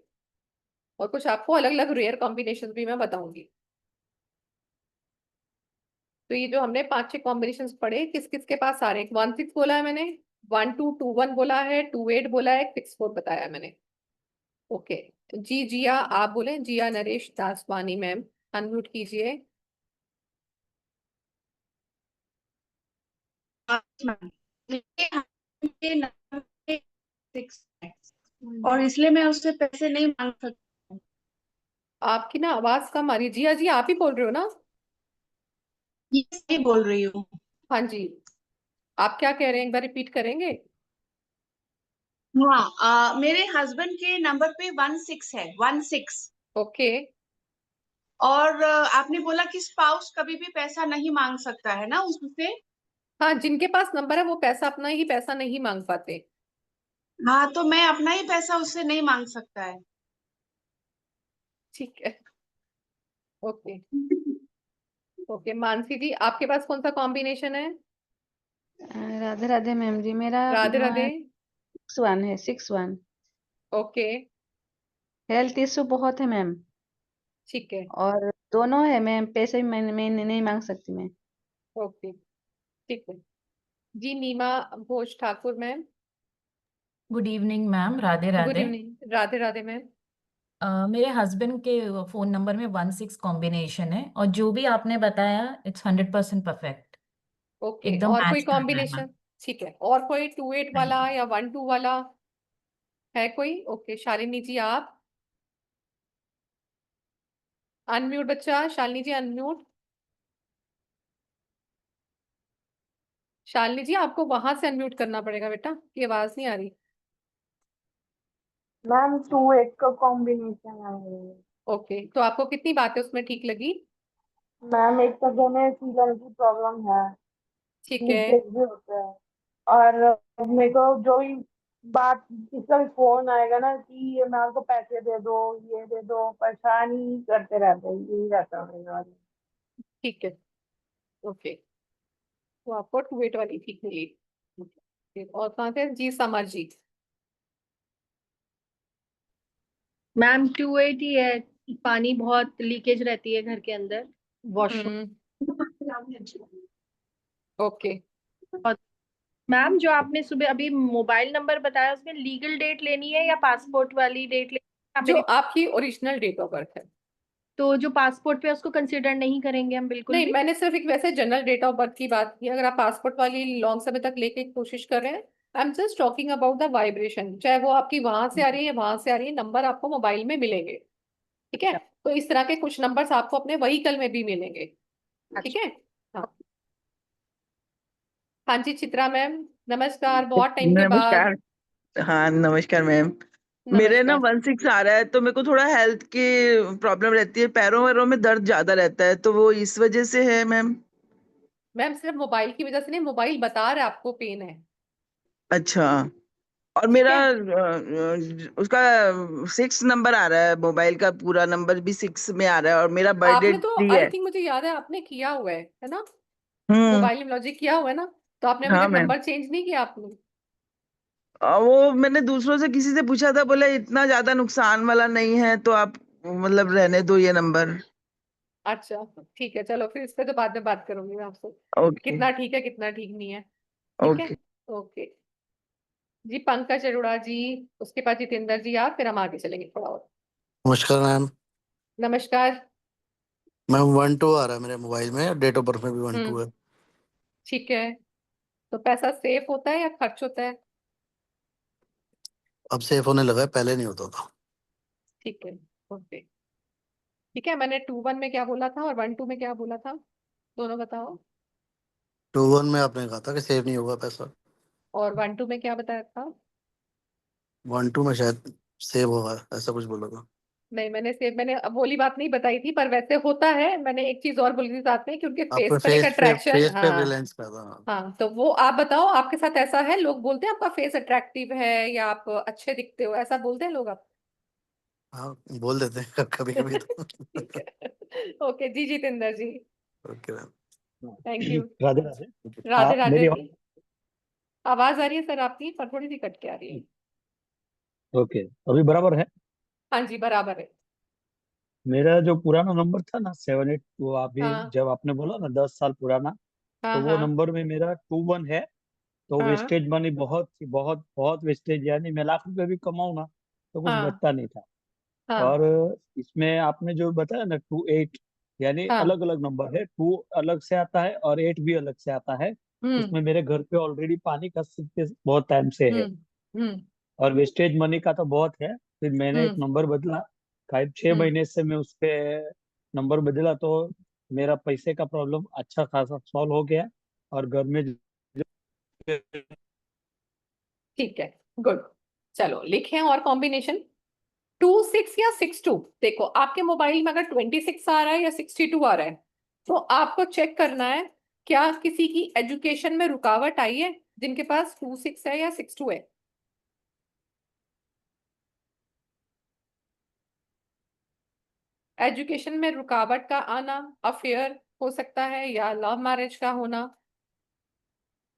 और कुछ आपको अलग अलग रेयर कॉम्बिनेशन भी मैं बताऊंगी। तो ये जो हमने 5-6 कॉम्बिनेशन पढ़े, किस किस के पास आ रहे हैं। 16 बोला है मैंने, 1221 बोला है, 28 बोला है, 64 बताया है मैंने। ओके, जी जिया आप बोले, जिया नरेश दासवानी मैम, अनम्यूट कीजिए। और इसलिए मैं उससे पैसे नहीं मांग सकती। आपकी ना आवाज कम आ रही है। जिया जी आप ही बोल रहे हो ना? ये सही बोल रही हूँ। हाँ जी, आप क्या कह रहे हैं, एक बार रिपीट करेंगे? हाँ, मेरे हस्बैंड के नंबर पे 16 है, 16। ओके, और आपने बोला कि स्पाउस कभी भी पैसा नहीं मांग सकता है ना उससे। हाँ, जिनके पास नंबर है वो पैसा, अपना ही पैसा नहीं मांग पाते। हाँ, तो मैं अपना ही पैसा उससे नहीं मांग सकता है। ठीक है, ओके ओके। मानसी जी आपके पास कौन सा कॉम्बिनेशन है? राधे राधे मैम जी, मेरा राधे राधे। 61 है, 61। ओके, हेल्थ इशू बहुत है मैम, ठीक है, और दोनों है मैम, पैसे भी मैं नहीं मांग सकती मैं। ओके, ठीक है जी। Neema Ghosh Thakur ma'am. Good evening ma'am, Radhe good Radhe. Evening, Radhe Radhe ma'am. मेरे हस्बैंड के फोन नंबर में 16 कॉम्बिनेशन है, और जो भी आपने बताया इट्स 100% परफेक्ट, ओके, एकदम और कोई मैच कर रहा है कॉम्बिनेशन? मैम। ठीक है, और कोई 28 वाला या 12 वाला है कोई? ओके, शालिनी जी आप अनम्यूट, बच्चा शालिनी जी अनम्यूट। शालिनी जी आपको वहां से अनम्यूट करना पड़ेगा बेटा, की आवाज नहीं आ रही। मैम 2-8 का कॉम्बिनेशन है। ओके, तो आपको कितनी बातें उसमें ठीक लगी? मैम एक तो दोनों सीजन की प्रॉब्लम है, ठीक है, लीकेज भी होता है। और मेरे को जो भी बात, किसका भी फोन आएगा ना कि ये मैम को पैसे दे दो, ये दे दो, परेशान ही करते रहते हैं, यही रहता है मेरे वाले। ठीक है, ओके, तो आपको 28 वाली ठीक मिली। Okay, और कहाँ से? जी समर जी। मैम 280 है, पानी बहुत लीकेज रहती है घर के अंदर, वॉशरूम। ओके, मैम जो आपने सुबह अभी मोबाइल नंबर बताया उसमें लीगल डेट लेनी है या पासपोर्ट वाली डेट लेनी है? जो आपकी ओरिजिनल डेट ऑफ बर्थ है। तो जो पासपोर्ट पे उसको कंसिडर नहीं करेंगे हम बिल्कुल नहीं, भी? मैंने सिर्फ एक वैसे जनरल डेट ऑफ बर्थ की बात की। अगर आप पासपोर्ट वाली लॉन्ग समय तक लेके कोशिश कर रहे हैं, I am just talking about the vibration, चाहे वो आपकी वहां से आ रही है या वहां से आ रही है, नंबर आपको मोबाइल में मिलेंगे। ठीक है, तो इस तरह के कुछ नंबर्स आपको अपने व्हीकल में भी मिलेंगे। ठीक है, हाँ। हाँ जी चित्रा मैम, नमस्कार, बहुत टाइम के बाद। नमस्कार। हाँ नमस्कार मैम। मेरे ना नमस्कार 16 आ रहा है, तो मेरे को थोड़ा हेल्थ की प्रॉब्लम रहती है, पैरों वैरों में दर्द ज्यादा रहता है, तो वो इस वजह से है मैम। मैम, सिर्फ मोबाइल की वजह से नहीं, मोबाइल बता रहा है आपको पेन है। अच्छा। और ठीक मेरा है, उसका 6 नंबर आ रहा है, मोबाइल का पूरा नंबर भी 6 में आ रहा है, और मेरा बर्थडे आपने तो 3 आई है। थिंक मुझे याद है आपने किया हुआ है ना? हम्म। मोबाइल में लॉजिक किया हुआ है ना? तो आपने अभी हाँ तक मैम। नंबर चेंज नहीं किया आपने? वो मैंने दूसरों से किसी से पूछा था, बोले इतना ज्यादा नुकसान वाला नहीं है, तो आप मतलब रहने दो ये नंबर। अच्छा, ठीक है, चलो फिर इस पे तो बाद में बात करूंगी मैं आपसे, ओके। कितना ठीक है कितना ठीक नहीं है। ठीक है, ओके। ओके जी। पंकज अरोड़ा जी, उसके बाद जितेंद्र जी, आप, फिर हम आगे चलेंगे थोड़ा और। नमस्कार मैम। नमस्कार। मैम 12 आ रहा है मेरे मोबाइल में, डेट ऑफ बर्थ में भी 12 है। ठीक है, तो पैसा सेफ होता है या खर्च होता है? अब सेफ होने लगा है, पहले नहीं होता था। ठीक है, ओके, ठीक है। मैंने 2-1 में क्या बोला था और 1-2 में क्या बोला था, दोनों बताओ। 2-1 में आपने कहा था कि सेव नहीं होगा पैसा, और 1-2 में क्या बताया था? 1-2 में शायद सेव होगा, ऐसा कुछ बोला था। नहीं, मैंने अब बोली बात नहीं बताई थी, पर वैसे होता है। मैंने एक चीज और बोली थी साथ में कि उनके फेस आपके पर एक अट्रैक्शन। फेस पे हाँ रिलायंस का था। हाँ, तो वो आप बताओ, आपके साथ ऐसा है? लोग बोलते हैं आपका फेस अट्रैक्टिव है या आप अच्छे दिखते हो, ऐसा बोलते हैं लोग आप? हाँ, बोल देते हैं कभी कभी तो। ठीक है, okay ji, Jitendra ji, okay ma'am. Thank you. Radhe Radhe. Radhe Radhe मेरी जी। आवाज आ रही है सर आपकी, पर थोड़ी सी कट के आ रही है। ओके, अभी बराबर है। हाँ जी, बराबर है। मेरा जो पुराना नंबर था ना 7-8, वो अभी हाँ जब आपने बोला ना 10 साल पुराना, हाँ तो वो हाँ नंबर में मेरा 2-1 है। तो हाँ वेस्टेज मनी बहुत बहुत बहुत वेस्टेज, यानी मैं लाख रुपए भी कमाऊं ना तो कुछ हाँ बचता नहीं था। हाँ और इसमें आपने जो बताया ना 2-8, यानी हाँ। अलग अलग नंबर है, 2 अलग से आता है और 8 भी अलग से आता है। हम्म उसमें मेरे घर पे ऑलरेडी पानी का सीपेज बहुत टाइम से है। हम्म हम्म और वेस्टेज मनी का तो बहुत है। फिर मैंने एक हम्म नंबर बदला, करीब 6 महीने से मैं उस पे नंबर बदला, तो मेरा पैसे का प्रॉब्लम अच्छा खासा सॉल्व हो गया। और घर में ठीक है, गुड। चलो लिखें और कॉम्बिनेशन 2-6 या 6-2। देखो, आपके मोबाइल में अगर 26 आ रहा है या 62 आ रहा है, तो आपको चेक करना है क्या किसी की एजुकेशन में रुकावट आई है जिनके पास 2-6 है या 6-2 है। एजुकेशन में रुकावट का आना अफेयर हो सकता है या लव मैरिज का होना।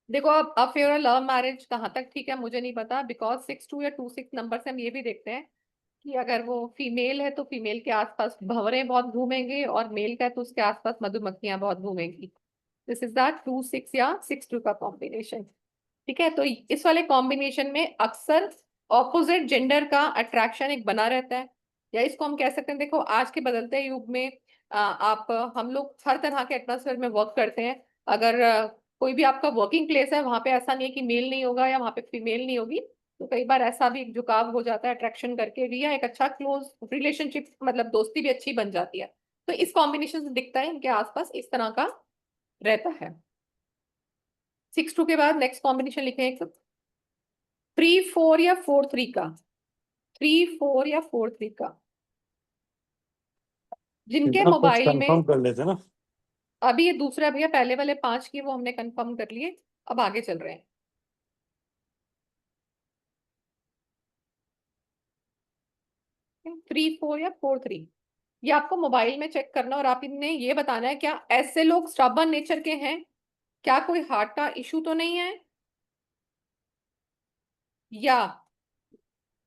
देखो, अब अफेयर और लव मैरिज कहाँ तक ठीक है मुझे नहीं पता, बिकॉज 6-2 या 2-6 नंबर से हम ये भी देखते हैं कि अगर वो फीमेल है तो फीमेल के आसपास भंवरे बहुत घूमेंगे, और मेल का है तो उसके आसपास मधुमक्खियां बहुत घूमेंगी। दिस इज दैट 2-6 या 6-2 का कॉम्बिनेशन। ठीक है, तो इस वाले कॉम्बिनेशन में अक्सर ऑपोजिट जेंडर का अट्रैक्शन एक बना रहता है, या इसको हम कह सकते हैं, देखो आज के बदलते युग में आप हम लोग हर तरह के एटमॉस्फेयर में वर्क करते हैं। अगर कोई भी आपका वर्किंग प्लेस है, वहां पे ऐसा नहीं है कि मेल नहीं होगा या वहां पे फीमेल नहीं होगी। तो कई बार ऐसा भी एक झुकाव हो जाता है अट्रैक्शन करके भी, या एक अच्छा क्लोज रिलेशनशिप, मतलब दोस्ती भी अच्छी बन जाती है। तो इस कॉम्बिनेशन से दिखता है इनके आसपास इस तरह का रहता है। 6-2 के बाद नेक्स्ट कॉम्बिनेशन लिखे एक 3-4 या 4-3 का। 3-4 या 4-3 का जिनके आप कुछ मोबाइल कंफर्म में, कर लेते ना। अभी ये दूसरा भैया, पहले वाले 5 की वो हमने कंफर्म कर लिए, अब आगे चल रहे हैं। 3-4 या 4-3, ये आपको मोबाइल में चेक करना, और आप इनने ये बताना है क्या ऐसे लोग स्टबर्न नेचर के हैं, क्या कोई हार्ट का इशू तो नहीं है, या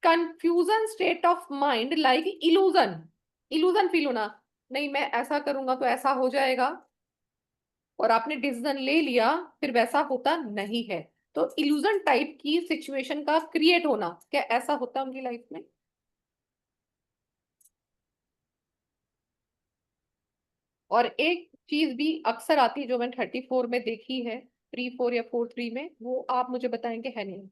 confusion state of mind like illusion. Illusion feel होना, नहीं मैं ऐसा करूंगा तो ऐसा हो जाएगा, और आपने डिसीजन ले लिया फिर वैसा होता नहीं है। तो इल्यूजन टाइप की सिचुएशन का क्रिएट होना, क्या ऐसा होता है उनकी लाइफ में? और एक चीज भी अक्सर आती है जो मैंने 34 में देखी है, 3-4 या 4-3 में, वो आप मुझे बताएंगे है नहीं।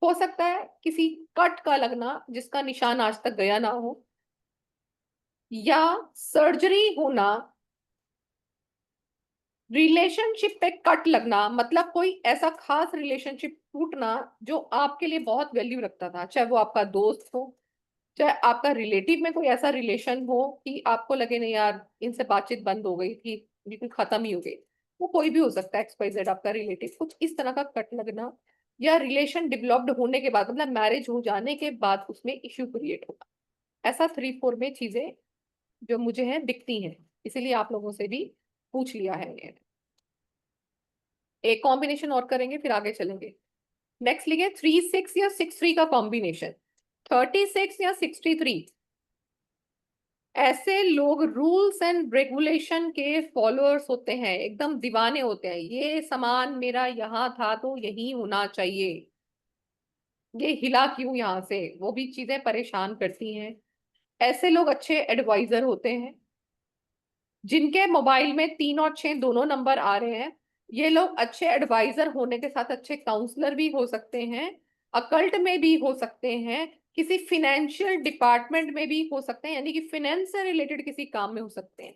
हो सकता है किसी कट का लगना जिसका निशान आज तक गया ना हो, या सर्जरी होना, रिलेशनशिप पे कट लगना, मतलब कोई ऐसा खास रिलेशनशिप टूटना जो आपके लिए बहुत वैल्यू रखता था, चाहे वो आपका दोस्त हो, चाहे आपका रिलेटिव में कोई ऐसा रिलेशन हो कि आपको लगे नहीं यार इनसे बातचीत बंद हो गई थी, बिल्कुल खत्म ही हो गई। वो कोई भी हो सकता है, XYZ आपका रिलेटिव, कुछ इस तरह का कट लगना, या रिलेशन डेवलप्ड होने के बाद, मतलब मैरिज हो जाने के बाद उसमें इश्यू क्रिएट होना। ऐसा 3-4 में चीजें जो मुझे हैं दिखती हैं, इसीलिए आप लोगों से भी पूछ लिया है मैंने। एक कॉम्बिनेशन और करेंगे फिर आगे चलेंगे। नेक्स्ट लिखे 3-6 या 6-3 का कॉम्बिनेशन। 36 या 63, ऐसे लोग रूल्स एंड रेगुलेशन के फॉलोअर्स होते हैं, एकदम दीवाने होते हैं। ये सामान मेरा यहाँ था तो यही होना चाहिए, ये हिला क्यों यहाँ से, वो भी चीजें परेशान करती हैं। ऐसे लोग अच्छे एडवाइजर होते हैं। जिनके मोबाइल में 3 और 6 दोनों नंबर आ रहे हैं, ये लोग अच्छे एडवाइजर होने के साथ अच्छे काउंसलर भी हो सकते हैं, अकल्ट में भी हो सकते हैं, किसी फिनेंशियल डिपार्टमेंट में भी हो सकते हैं, यानी कि फाइनेंस से रिलेटेड किसी काम में हो सकते हैं,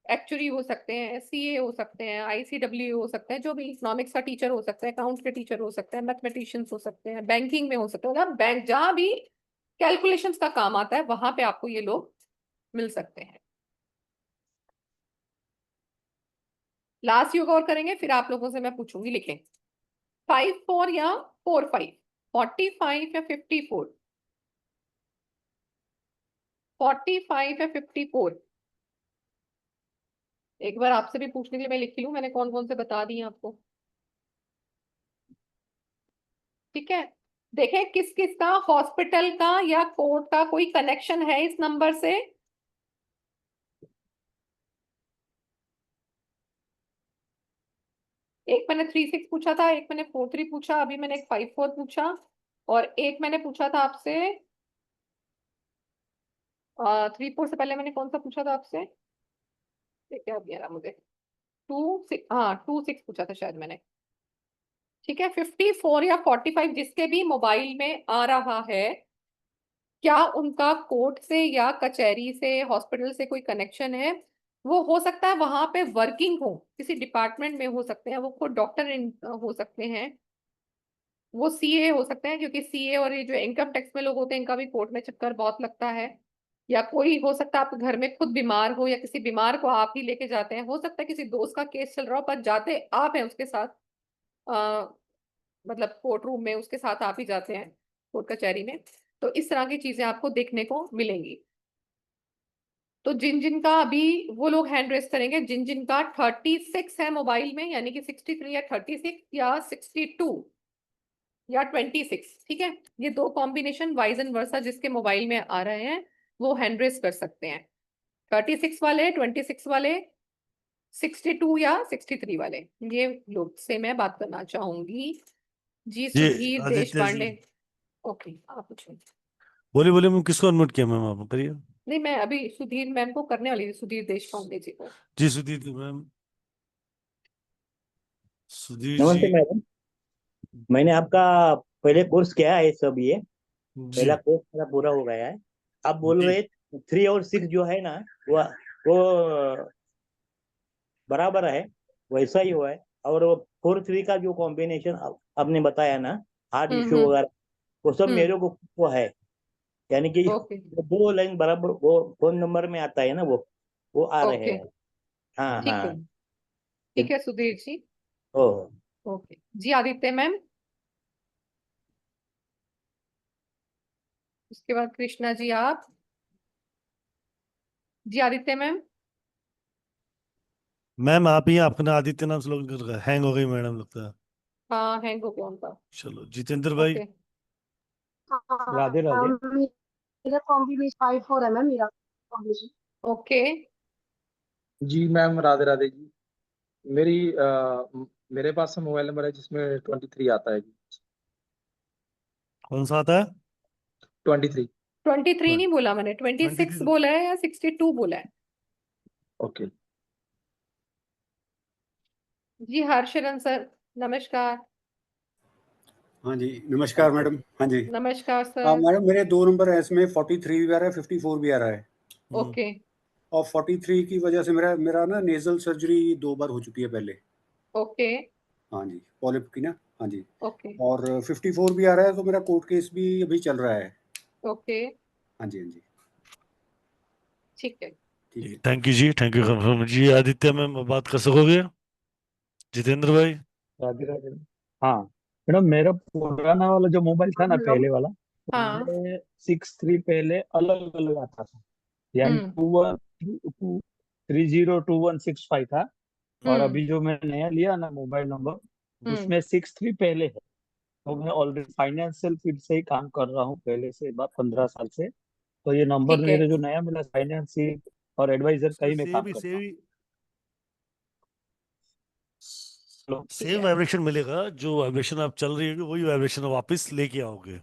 एक्चुअली हो सकते हैं, सीए हो सकते हैं, आईसीडब्ल्यू हो सकते हैं, जो भी इकोनॉमिक्स का टीचर हो सकता है, अकाउंट्स के टीचर हो सकते हैं, मैथमेटिशियंस हो सकते हैं, बैंकिंग में हो सकते हैं, मतलब बैंक जहां भी कैलकुलेशंस का काम आता है वहां पे आपको ये लोग मिल सकते हैं। लास्ट योग और करेंगे, फिर आप लोगों से मैं पूछूंगी, लिख लें 5-4 या 4-5, 45 या 54, 45 या 54। एक बार आपसे भी पूछने के लिए मैं लिख लूं, मैंने कौन कौन से बता दिए आपको, ठीक है। देखें किस किस का हॉस्पिटल का या कोर्ट का कोई कनेक्शन है इस नंबर से। एक मैंने 3-6 पूछा था, एक मैंने 4-3 पूछा, अभी मैंने एक 5-4 पूछा, और एक मैंने पूछा था आपसे 3-4 से पहले मैंने कौन सा पूछा था आपसे, ये क्या गया रहा मुझे, 2-6, हाँ 2-6 पूछा था शायद मैंने, ठीक है। 54 या 45 जिसके भी मोबाइल में आ रहा है, क्या उनका कोर्ट से या कचहरी से, हॉस्पिटल से कोई कनेक्शन है। वो हो सकता है वहां पे वर्किंग हो, किसी डिपार्टमेंट में हो सकते हैं, वो खुद डॉक्टर हो सकते हैं, वो सीए हो सकते हैं, क्योंकि सीए और ये जो इनकम टैक्स में लोग होते हैं इनका भी कोर्ट में चक्कर बहुत लगता है। या कोई हो सकता है आपके घर में खुद बीमार हो, या किसी बीमार को आप ही लेके जाते हैं, हो सकता है किसी दोस्त का केस चल रहा हो पर जाते आप हैं उसके साथ, आ, मतलब कोर्ट रूम में उसके साथ आप ही जाते हैं, कोर्ट कचहरी में। तो इस तरह की चीजें आपको देखने को मिलेंगी। तो जिन जिन का अभी वो लोग हैंड रेस करेंगे, जिन जिन का 36 है मोबाइल में, यानी कि 63 या 36 या 62 या 26, ठीक है, ये दो कॉम्बिनेशन वाइज एंड वर्सा जिसके मोबाइल में आ रहे हैं वो हैंड रेस कर सकते हैं। 36 वाले, 26 वाले, 62 या 63 वाले, ये लोग से मैं बात करना चाहूंगी। जी जी सुधीर देश आदित्य जी, पांडे, ओके आप पूछिए। बोलिए बोलिए, मैं किसको अनम्यूट किया मैम, आप करिए। नहीं मैं अभी सुधीर मैम को करने वाली थी, सुधीर देश पांडे जी को। जी सुधीर मैम, सुधीर नमस्ते जी। मैडम, मैंने आपका पहले कोर्स किया है सब, ये जी पहला कोर्स मेरा पूरा हो गया है। आप बोल जी रहे 3 और 6 जो है ना, वो बराबर है, वैसा ही हुआ है। और वो 4-3 का जो कॉम्बिनेशन आपने बताया ना, हार्ट इश्यू हम्म वगैरह, वो सब मेरे को है, यानी कि ओके वो 2 लाइन बराबर वो फोन नंबर में आता है ना, वो आ रहे ओके हैं। हाँ ठीक है, हाँ। ठीक है सुधीर जी, ओ ओके जी। आदित्य मैम, उसके बाद कृष्णा जी आप। जी आदित्य मैम, मैम आप ही, आपका ना आदित्य नाम से लोग हैंग हो गई मैडम लगता है। हाँ हैंग हो गया उनका, चलो जितेंद्र भाई। ओके राधे राधे। मेरा कॉम्बिनेशन 5-4 है मैम, मेरा कॉम्बिनेशन। ओके जी मैम, राधे राधे जी। मेरी मेरे पास मोबाइल नंबर है जिसमें 23 आता है जी। कौन सा आता है? 23। 23 नहीं बोला मैंने, 26 23। बोला है या 62 बोला है। ओके। जी हर्षरन सर, नमस्कार। हाँ जी नमस्कार मैडम। हाँ जी नमस्कार हाँ सर। मैडम, मेरे 2 नंबर है इसमें, 43 भी आ रहा है, 54 भी आ रहा है। ओके और 43 की वजह से मेरा मेरा ना नेजल सर्जरी 2 बार हो चुकी है पहले। ओके हाँ जी, पॉलिप की ना। हाँ जी। ओके और 54 भी आ रहा है, तो मेरा कोर्ट केस भी अभी चल रहा है। ओके हाँ जी हाँ जी, ठीक है। ठीक है। Thank you ji, thank you ji. Aditya ma'am बात कर सकोगे? जितेंद्र भाई। राधे राधे। हाँ मैडम, मेरा पुराना वाला जो मोबाइल था ना, पहले वाला, हाँ उसमें 6-3 पहले अलग अलग आता था, यानी हम्म 21302165 था। और हम्म अभी जो मैं नया लिया ना मोबाइल नंबर, हम्म उसमें 6-3 पहले है। तो मैं ऑलरेडी फाइनेंशियल फील्ड से ही काम कर रहा हूँ पहले से, 15 साल से। तो ये नंबर ठीक है। मेरे जो नया मिला, फाइनेंशियल और एडवाइजर का ही मैं काम सेम ही करता हूँ। ठीक सेम है वाइब्रेशन मिलेगा, जो वाइब्रेशन आप चल रही होगी वही वाइब्रेशन वापस लेके आओगे।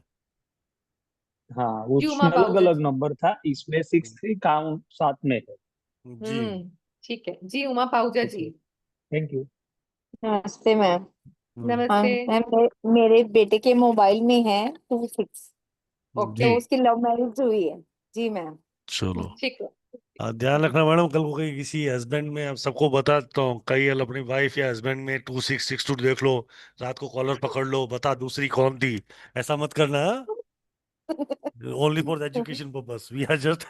हाँ, जी उमा उसमें अलग पाहुजा अलग जी। नंबर था, इसमें 6-3 काम साथ में है। जी ठीक है जी उमा पाहुजा ठीक जी। है। Thank you. नमस्ते मैम। नमस्ते। मैम मेरे बेटे के मोबाइल में है 26। ओके तो उसकी लव मैरिज हुई है। जी मैम। चलो ठीक है। ध्यान रखना मैडम, कल को कहीं किसी हस्बैंड में, आप सबको बताता हूँ, कई अपनी वाइफ या हस्बैंड में 2662 देख लो, रात को कॉलर पकड़ लो, बता दूसरी कौन थी, ऐसा मत करना। Only for the education purpose, we are just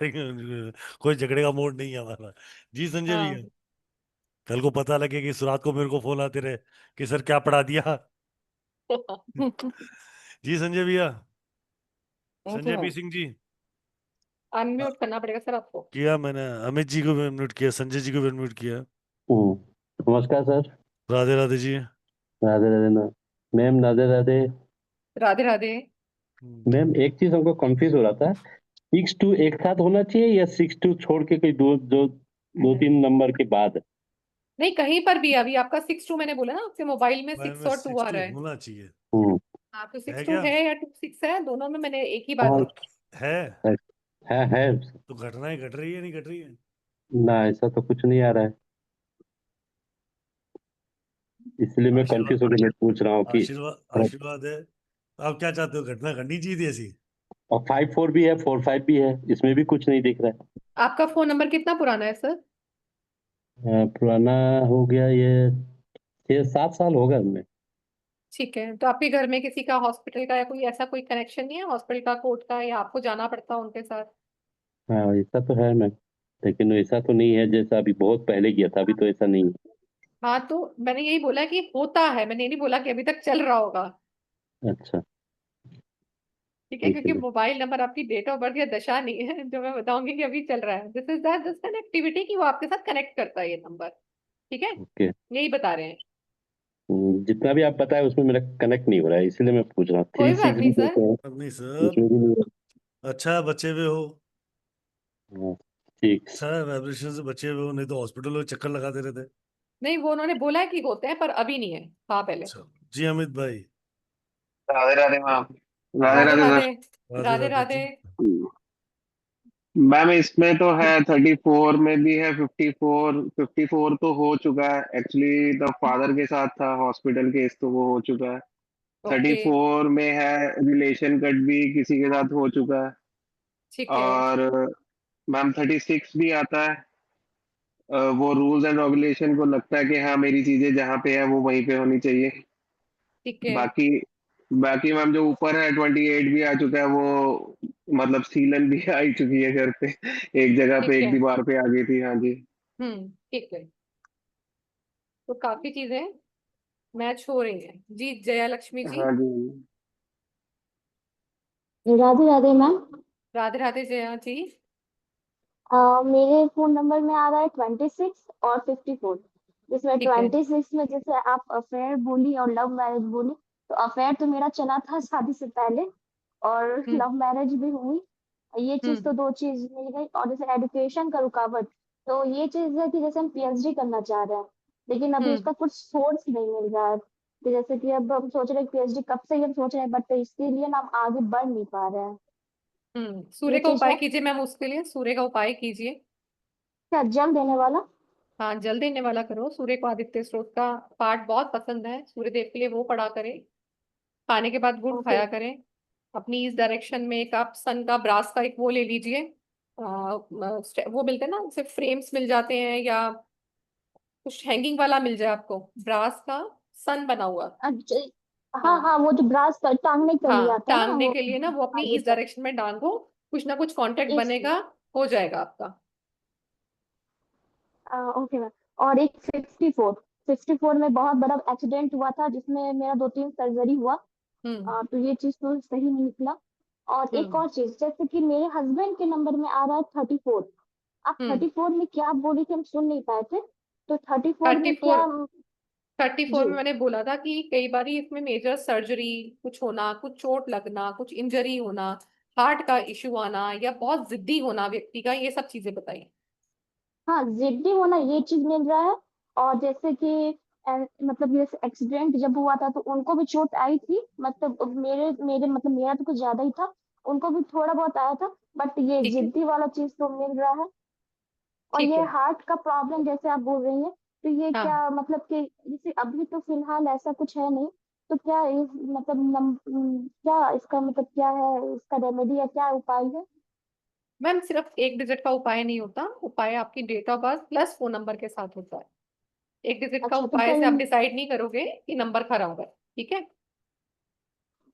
कोई झगड़े का मोड नहीं है हमारा। जी संजय हाँ भैया, कल को पता लगे कि रात को मेरे को फोन आते रहे कि सर क्या पढ़ा दिया। जी संजय भैया, thank you Sanjay P ma'am. Singh ji. Unmute करना पड़ेगा सर आपको। किया मैंने, अमित जी को भी अनम्यूट किया, संजय जी को भी अनम्यूट किया। नमस्कार सर। राधे राधे जी। राधे राधे ना मैम, राधे राधे राधे राधे। मैम। एक चीज हमको कंफ्यूज हो रहा था, 6 2 एक साथ होना चाहिए या 6 2 छोड़ के कोई दो तीन नंबर के बाद? नहीं, कहीं पर भी अभी आपका 6-2 मैंने बोला ना, आपके मोबाइल में 6 और 2 आ रहा 62 है। होना चाहिए। हाँ, तो है 6-2 क्या? है या 2-6 है, दोनों में मैंने एक ही बात हाँ, की। है है। तो घटनाएं घट रही है, नहीं घट रही है? ना, ऐसा तो कुछ नहीं आ रहा है, इसलिए मैं आशीर्वाद, कंफ्यूज होकर मैं पूछ रहा हूँ कि। आशीर्वाद है। आप क्या चाहते हो, घटना घटनी चाहिए थी ऐसी? और 5 4 भी है, 4 5 भी है, इसमें भी कुछ नहीं दिख रहा है। आपका फोन नंबर कितना पुराना है सर? पुराना हो गया ये, 6 7 साल होगा हमें। ठीक है, तो आपके घर में किसी का हॉस्पिटल का या कोई ऐसा कोई कनेक्शन नहीं है, हॉस्पिटल का, कोर्ट का, या आपको जाना पड़ता है उनके साथ? हाँ, ऐसा तो है मैम, लेकिन ऐसा तो नहीं है जैसा अभी बहुत पहले किया था, अभी तो ऐसा नहीं है। हाँ, तो मैंने यही बोला कि होता है, मैंने ये नहीं बोला कि अभी तक चल रहा होगा। अच्छा, ठीक है, ठीक क्योंकि है। मोबाइल नंबर आपकी डेट ऑफ बर्थ या दशा नहीं है जो मैं बताऊंगी कि अभी चल रहा है। This is that just an activity कि वो आपके साथ कनेक्ट करता है ये नंबर। ठीक है, ओके। यही बता रहे हैं। जितना भी आप बताए उसमें मेरा कनेक्ट नहीं हो रहा है, इसलिए मैं पूछ रहा हूँ। कोई 3 बात 6 नहीं भी सर। देते हैं, नहीं सर, उसमें भी नहीं अच्छा बचे हुए हो, हाँ, ठीक। अच्छा वाइब्रेशन से बचे हुए हो, नहीं तो हॉस्पिटल में चक्कर लगाते रहते। नहीं, वो उन्होंने बोला है कि होते हैं पर अभी नहीं है, हाँ पहले। अच्छा जी, अमित भाई। राधे राधे मैम। राधे राधे राधे राधे। सर। राधे राधे राधे राधे। जी। मैम इसमें तो है 34 में भी है, 54 तो हो चुका है एक्चुअली, द फादर के साथ था हॉस्पिटल केस, तो वो हो चुका है। ओके, 34 में है रिलेशन कट भी किसी के साथ हो चुका है। ठीक है। और मैम 36 भी आता है। वो रूल्स एंड रेगुलेशन को लगता है कि हाँ मेरी चीजें जहाँ पे है वो वहीं पे होनी चाहिए। ठीक है। बाकी बाकी मैम जो ऊपर है 28 भी आ चुका है, वो मतलब सीलन भी आ ही चुकी है घर पे, एक जगह पे, ठीक एक है। दीवार पे आ गई थी। हाँ जी। ठीक है, तो काफी चीजें मैच हो रही हैं। जी, जया लक्ष्मी जी। हाँ जी। राधे राधे मैम। राधे राधे जया जी। मेरे फोन नंबर में आ रहा है 26 और 54। जिसमें ठीक है। 26 में जैसे आप अफेयर बोली और लव मैरिज बोली, तो अफेयर तो मेरा चला था शादी से पहले, और हम्म। लव मैरिज भी हुई। ये चीज तो दो चीज मिल गई। और जैसे एजुकेशन का रुकावट, तो ये चीज है कि जैसे हम पीएचडी करना चाह रहे हैं, लेकिन अभी उसका कुछ सोर्स नहीं मिल रहा है। तो जैसे कि अब हम सोच रहे हैं पीएचडी कब से ही हम सोच रहे हैं, बट इसके लिए ना हम आगे बढ़ नहीं पा रहे हैं। सूर्य ये का चीज उपाय है। कीजिए मैम, उसके लिए सूर्य का उपाय कीजिए। क्या जल देने वाला? हाँ, जल देने वाला करो। सूर्य को आदित्य स्रोत का पाठ बहुत पसंद है, सूर्य देव के लिए वो पढ़ा करें। खाने के बाद गुड़ ओके। खाया करें। अपनी इस डायरेक्शन में एक आप सन का ब्रास का एक वो ले लीजिए। वो मिलते हैं ना, जैसे फ्रेम्स मिल जाते हैं, या कुछ हैंगिंग वाला मिल जाए आपको, ब्रास का सन बना हुआ। अच्छा। हाँ हाँ। हाँ, वो जो ब्रास पर टांगने के लिए हाँ, आता है ना, टांगने वो के लिए ना, वो अपनी आगे इस पर। डायरेक्शन में टांगो। कुछ ना कुछ कांटेक्ट इस बनेगा, हो जाएगा आपका। Okay ma'am. और एक 54 में बहुत बड़ा एक्सीडेंट हुआ था, जिसमें मेरा 2 3 सर्जरी हुआ। तो ये चीज तो सही नहीं निकला। और एक और चीज, जैसे कि मेरे हस्बैंड के नंबर में आ रहा है 34। आप 34 में क्या बोली थी, हम सुन नहीं पाए थे। तो 34 थर्टी में फोर क्या? 34 जी। में मैंने बोला था कि कई बार इसमें मेजर सर्जरी कुछ होना, कुछ चोट लगना, कुछ इंजरी होना, हार्ट का इश्यू आना, या बहुत जिद्दी होना व्यक्ति का, ये सब चीजें बताइए। हाँ, जिद्दी होना ये चीज मिल रहा है। और जैसे कि मतलब जैसे एक्सीडेंट जब हुआ था तो उनको भी चोट आई थी, मतलब मेरे मेरे मतलब मेरा तो कुछ ज्यादा ही था, उनको भी थोड़ा बहुत आया था। बट ये ठीक है। जिद्दी वाला चीज तो मिल रहा है। और ठीक ये है। हार्ट का प्रॉब्लम जैसे आप बोल रही हैं, तो ये हाँ क्या मतलब कि जैसे अभी तो फिलहाल ऐसा कुछ है नहीं, तो क्या इस मतलब क्या इसका मतलब क्या है, इसका रेमेडी या क्या उपाय है? मैम, सिर्फ एक डिजिट का उपाय नहीं होता, उपाय आपकी date of birth plus phone number के साथ होता है। एक डिजिट का अच्छा, तो उपाय क्या से आप डिसाइड नहीं करोगे कि नंबर खराब है। ठीक है।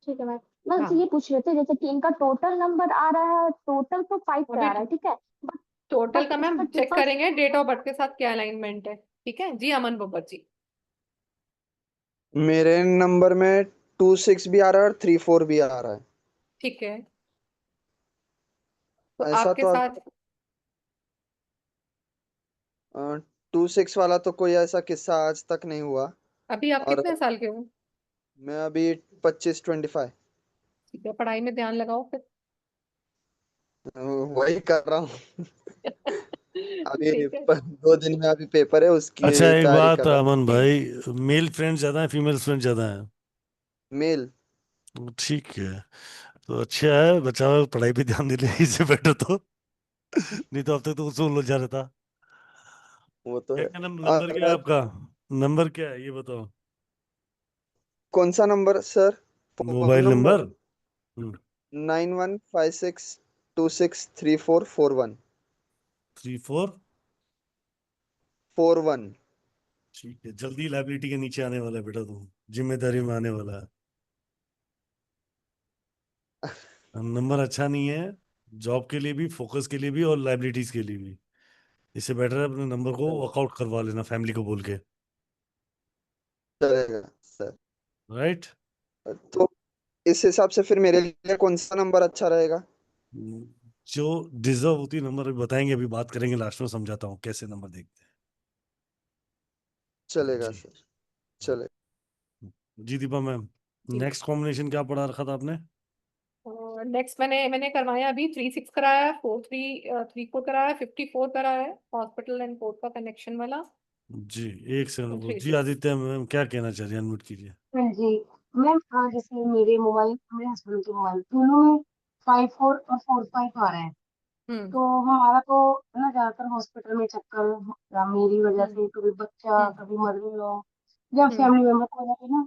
ठीक है मैम। मैं हाँ, ये पूछ रहे थे जैसे कि इनका टोटल नंबर आ रहा है, टोटल तो 5 पे अभी आ रहा है, ठीक है, बट टोटल बट का मैम इसका चेक ट्रिपल करेंगे डेट ऑफ बर्थ के साथ क्या अलाइनमेंट है। ठीक है जी, अमन बब्बर जी। मेरे नंबर में 26 भी आ रहा है और 34 भी आ रहा है। ठीक है, तो ऐसा आपके तो साथ 26 वाला तो कोई ऐसा किस्सा आज तक नहीं हुआ। अभी आप और कितने साल के हो? मैं अभी 25-25 ठीक है, पढ़ाई में ध्यान लगाओ फिर। वही कर रहा हूँ। अभी ठीक है। 2 दिन में अभी पेपर है, उसकी अच्छा, एक तैयारी बात कर रहा अमन भाई, मेल फ्रेंड ज्यादा है फीमेल फ्रेंड ज्यादा है? हूँ। मेल। ठीक है, तो अच्छा है, बच्चा पढ़ाई पे ध्यान दे ले, इससे बेटर तो नहीं तो अब तक तो उसमें उलझा रहता। वो तो क्या है। क्या नंबर क्या है और आपका? नंबर क्या है ये बताओ। कौन सा number sir? Phone mobile number number. 9156263441। 34। 41। ठीक है, जल्दी लाइबिलिटी के नीचे आने वाला है बेटा, तू जिम्मेदारी में आने वाला है। नंबर अच्छा नहीं है, जॉब के लिए भी, फोकस के लिए भी, और लाइबिलिटीज के लिए भी। इससे बेटर है अपने नंबर को वर्कआउट करवा लेना फैमिली को बोल के। चलेगा सर। राइट। तो इस हिसाब से फिर मेरे लिए कौन सा नंबर अच्छा रहेगा? जो डिजर्व होती नंबर अभी बताएंगे, अभी बात करेंगे, लास्ट में समझाता हूँ कैसे नंबर देखते हैं। चलेगा जी सर, चले। जी दीपा मैम, जी, नेक्स्ट कॉम्बिनेशन क्या पढ़ा रखा था आपने? नेक्स्ट मैंने करवाया अभी 36 कराया है, 34 कराया है, 54 कराया है, हॉस्पिटल एंड कोर्ट का कनेक्शन वाला। जी, एक सेकंड जी 36। आदित्य मैम क्या कहना चाह रही है, अनम्यूट कीजिए। हाँ जी मैम, जैसे मेरे मोबाइल, मेरे हस्बैंड के मोबाइल दोनों में 54 और 45 आ रहे हैं। तो हमारा तो ना ज्यादातर हॉस्पिटल में चक्कर, या मेरी वजह से कभी बच्चा, कभी मदर इन लॉ या फैमिली मेंबर को वजह से ना,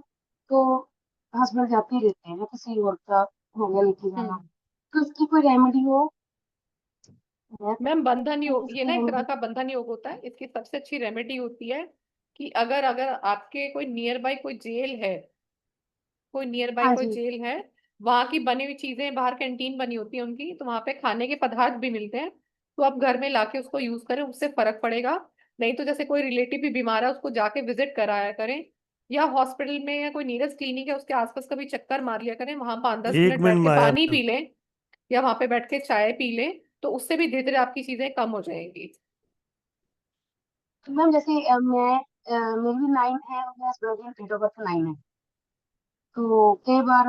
तो हस्बैंड जाते ही रहते हैं, या किसी और का हो गया लेके जाना। तो इसकी कोई रेमेडी हो? मैम, बंधन योग, ये इसकी ना एक तरह रेमेडी? का बंधन योग होता है। इसकी सबसे अच्छी रेमेडी होती है कि अगर अगर आपके कोई नियर बाय कोई जेल है, कोई नियर बाय हाँ कोई जी। जेल है, वहां की बनी हुई चीजें, बाहर कैंटीन बनी होती है उनकी, तो वहां पे खाने के पदार्थ भी मिलते हैं, तो आप घर में लाके उसको यूज करें, उससे फर्क पड़ेगा। नहीं तो जैसे कोई रिलेटिव भी बीमार है, उसको जाके विजिट कराया करें, या हॉस्पिटल में या कोई नीयरेस्ट क्लिनिक है उसके आसपास कभी चक्कर मार लिया करें, वहां 5-10 मिनट एक बैठ मिनट के में आया पानी मैम। पी लें, या वहां पे बैठ के चाय पी लें, तो उससे भी धीरे धीरे आपकी चीजें कम हो जाएंगी। तो मैम जैसे मेरी भी 9 है और मेरे हस्बैंड की डेट ऑफ बर्थ 9 है। तो कई बार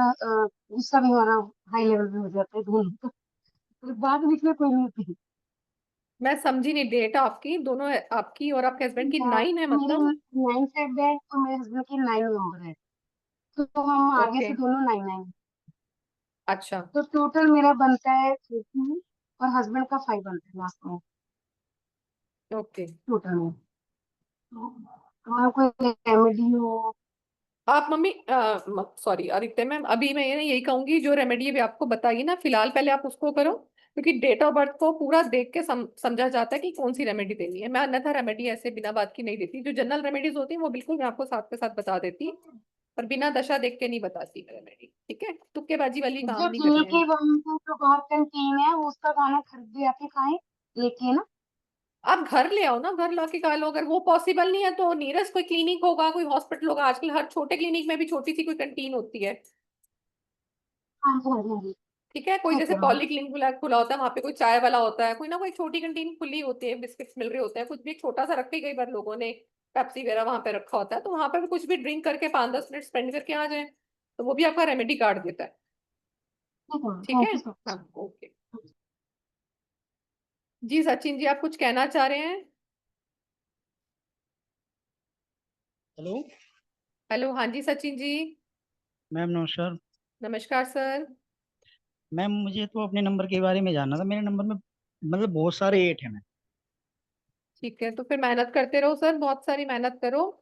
गुस्सा भी हमारा हाई लेवल पे हो जाता है दोनों का, तो बात बीच में कोई नहीं होती। मैं समझी नहीं, डेट आपकी दोनों है, आपकी और आपके हस्बैंड की 9 है मेरी मतलब? 9 फेब है और मेरे हस्बैंड की 9 नवंबर है। तो हम आगे ओके, से दोनों 9 9। अच्छा। तो टोटल मेरा बनता है 13 और हस्बैंड का 5 बनता है लास्ट में, ओके, टोटल में। तो मैम कोई रेमेडी हो? आप मम्मी, सॉरी आदित्य मैम, अभी मैं यही कहूंगी, जो रेमेडी अभी आपको बताई ना, फिलहाल पहले आप उसको करो, क्योंकि डेट ऑफ बर्थ को पूरा देख के समझा जाता है कि कौन सी रेमेडी देनी है। मैं अन्यथा रेमेडी ऐसे बिना बात की नहीं देती, जो जनरल रेमेडीज होती है वो बिल्कुल मैं आपको साथ के साथ बता देती, पर बिना दशा देख के नहीं बताती रेमेडी। ठीक है, तुक्केबाजी वाली काम जो नहीं करने ठीक हैं। है, वहाँ पे जो बाहर कैंटीन है वो उसका खाना खरीद के आके खाएं, लेके ना। आप घर ले आओ ना, घर लाके खा लो। अगर वो पॉसिबल नहीं है तो नियरेस्ट कोई क्लिनिक होगा, कोई हॉस्पिटल होगा, आजकल हर छोटे क्लिनिक में भी छोटी सी कोई कैंटीन होती है। हाँ जी, हाँ जी, हाँ जी। ठीक है, कोई ठीक जैसे है मैम। पॉली क्लिनिक खुला होता है, वहां पे कोई चाय वाला होता है, कोई ना कोई छोटी कैंटीन खुली होती है, बिस्किट्स मिल रहे होते हैं, कुछ भी छोटा सा रख के कई बार लोगों ने पेप्सी वगैरह वहां पे रखा होता है, तो वहां पे भी कुछ भी ड्रिंक करके 5-10 मिनट स्पेंड करके आ जाए, तो वो भी आपका रेमेडी कार्ड देता है। ठीक है मैम, ठीक है। थैंक यू सो हाँ, ओके। जी सचिन जी, आप कुछ कहना चाह रहे हैं? हेलो हेलो, हाँ जी सचिन जी। मैम, नमस्कार। नमस्कार सर। मैम, मुझे तो अपने नंबर के बारे में जानना था। मेरे नंबर में मतलब बहुत सारे 8 हैं मैम। ठीक है, तो फिर मेहनत करते रहो सर, बहुत सारी मेहनत करो।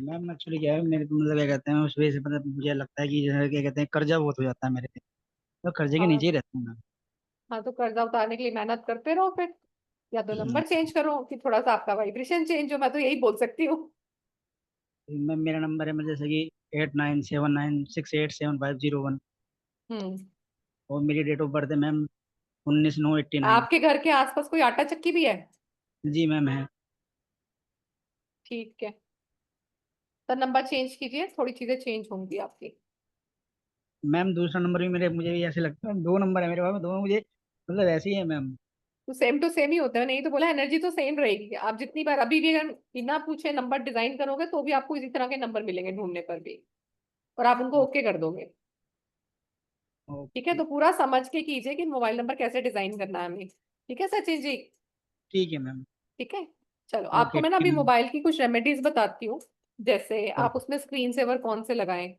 मैम एक्चुअली क्या है मेरे को मतलब क्या कहते हैं उस वजह से मतलब मुझे लगता है कि जो है क्या कहते हैं कर्जा बहुत हो जाता है मेरे पे, तो कर्जे के हाँ नीचे ही रहता हूँ मैं। हाँ, तो कर्जा उतारने के लिए मेहनत करते रहो फिर, या तो हम्म, नंबर चेंज करो कि थोड़ा सा आपका वाइब्रेशन चेंज हो, मैं तो यही बोल सकती हूँ। मैम मेरा नंबर है मतलब जैसे कि 8979687501 हम्म। और मेरी डेट ऑफ बर्थ है मैम 19/9/89। आपके घर के आसपास कोई आटा चक्की भी है? जी मैम है। ठीक है, तो नंबर चेंज कीजिए, थोड़ी चीजें चेंज होंगी आपकी। मैम दूसरा नंबर भी मेरे मुझे भी ऐसे लगता है, 2 नंबर है मेरे पास में, दोनों मुझे मतलब ऐसे ही है मैम। तो सेम टू सेम ही होता है, नहीं तो बोला एनर्जी तो सेम रहेगी। आप जितनी बार अभी भी अगर बिना पूछे नंबर डिजाइन करोगे तो भी आपको इसी तरह के नंबर मिलेंगे ढूंढने पर भी, और आप उनको ओके कर दोगे। ठीक है, तो पूरा समझ के कीजिए कि मोबाइल नंबर कैसे डिजाइन करना है हमें। ठीक है सचिन जी? ठीक है मैम। ठीक है, चलो आपको ओके मैं ना ठीक अभी है मैम। मोबाइल की कुछ रेमेडीज बताती हूँ, जैसे आप ओके उसमें स्क्रीन सेवर कौन से लगाएं।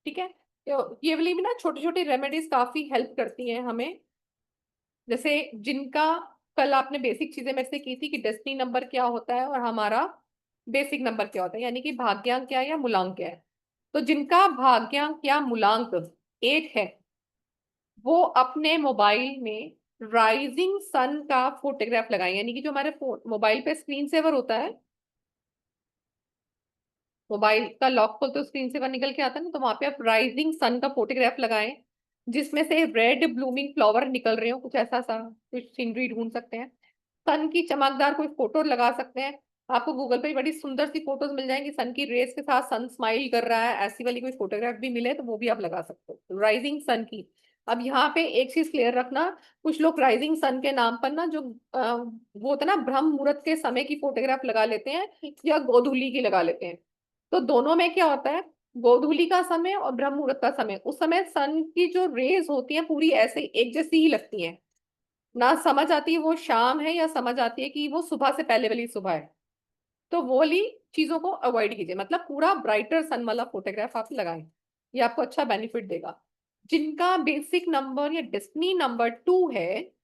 ठीक है, तो ये वाली भी ना छोटी छोटी रेमेडीज काफी हेल्प करती हैं हमें। जैसे जिनका कल आपने बेसिक चीजें मेरे से की थी कि डेस्टिनी नंबर क्या होता है और हमारा बेसिक नंबर क्या होता है, यानी कि भाग्यांक क्या है या मूलांक क्या है। तो जिनका भाग्यांक या मूलांक 1 है, वो अपने मोबाइल में राइजिंग सन का फोटोग्राफ लगाएं, यानी कि जो हमारे मोबाइल पे स्क्रीन सेवर होता है, मोबाइल का लॉक खोलते हो स्क्रीन सेवर निकल के आता है ना, तो वहां पे आप राइजिंग सन का फोटोग्राफ लगाएं, जिसमें से रेड ब्लूमिंग फ्लावर निकल रहे हो, कुछ ऐसा सा कुछ सीनरी ढूंढ सकते हैं। सन की चमकदार कोई फोटो लगा सकते हैं। आपको गूगल पे बड़ी सुंदर सी फोटोज मिल जाएंगी, सन की रेस के साथ सन स्माइल कर रहा है, ऐसी वाली कोई फोटोग्राफ भी मिले तो वो भी आप लगा सकते हो राइजिंग सन की। अब यहाँ पे एक चीज क्लियर रखना, कुछ लोग राइजिंग सन के नाम पर ना जो वो होता है ना ब्रह्म मुहूर्त के समय की फोटोग्राफ लगा लेते हैं या गोधूली की लगा लेते हैं। तो दोनों में क्या होता है, गोधूली का समय और ब्रह्म मुहूर्त का समय, उस समय सन की जो रेज होती हैं पूरी ऐसे एक जैसी ही लगती हैं, ना समझ आती है वो शाम है या समझ आती है कि वो सुबह से पहले वाली सुबह है। तो वो वाली चीजों को अवॉइड कीजिए, मतलब पूरा ब्राइटर सन वाला फोटोग्राफ आप लगाएं, ये आपको अच्छा बेनिफिट देगा। जिनका बेसिक नंबर या डेस्टिनी नंबर 2 है,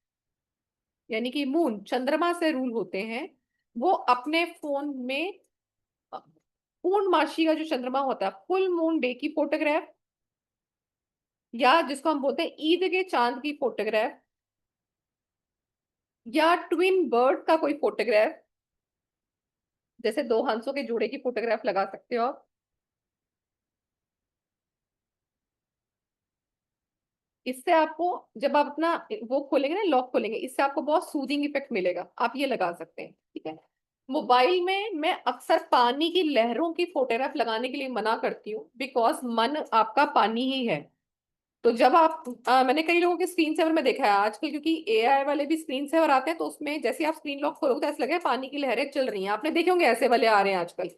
यानी कि मून चंद्रमा से रूल होते हैं, वो अपने फोन में पूर्णमासी का जो चंद्रमा होता है फुल मून डे की फोटोग्राफ, या जिसको हम बोलते हैं ईद के चांद की फोटोग्राफ, या ट्विन बर्ड का कोई फोटोग्राफ, जैसे 2 हंसों के जोड़े की फोटोग्राफ लगा सकते हो आप। इससे आपको जब आप अपना वो खोलेंगे ना लॉक खोलेंगे, इससे आपको बहुत सूदिंग इफेक्ट मिलेगा, आप ये लगा सकते हैं। ठीक है, मोबाइल में मैं अक्सर पानी की लहरों की फोटोग्राफ लगाने के लिए मना करती हूँ, बिकॉज मन आपका पानी ही है। तो जब आप मैंने कई लोगों के स्क्रीन सेवर में देखा है आजकल, क्योंकि एआई वाले भी स्क्रीन सेवर आते हैं, तो उसमें जैसे आप स्क्रीन लॉक खोलोगे तो ऐसा लगे पानी की लहरें चल रही हैं, आपने देखे होंगे ऐसे वाले आ रहे हैं आजकल,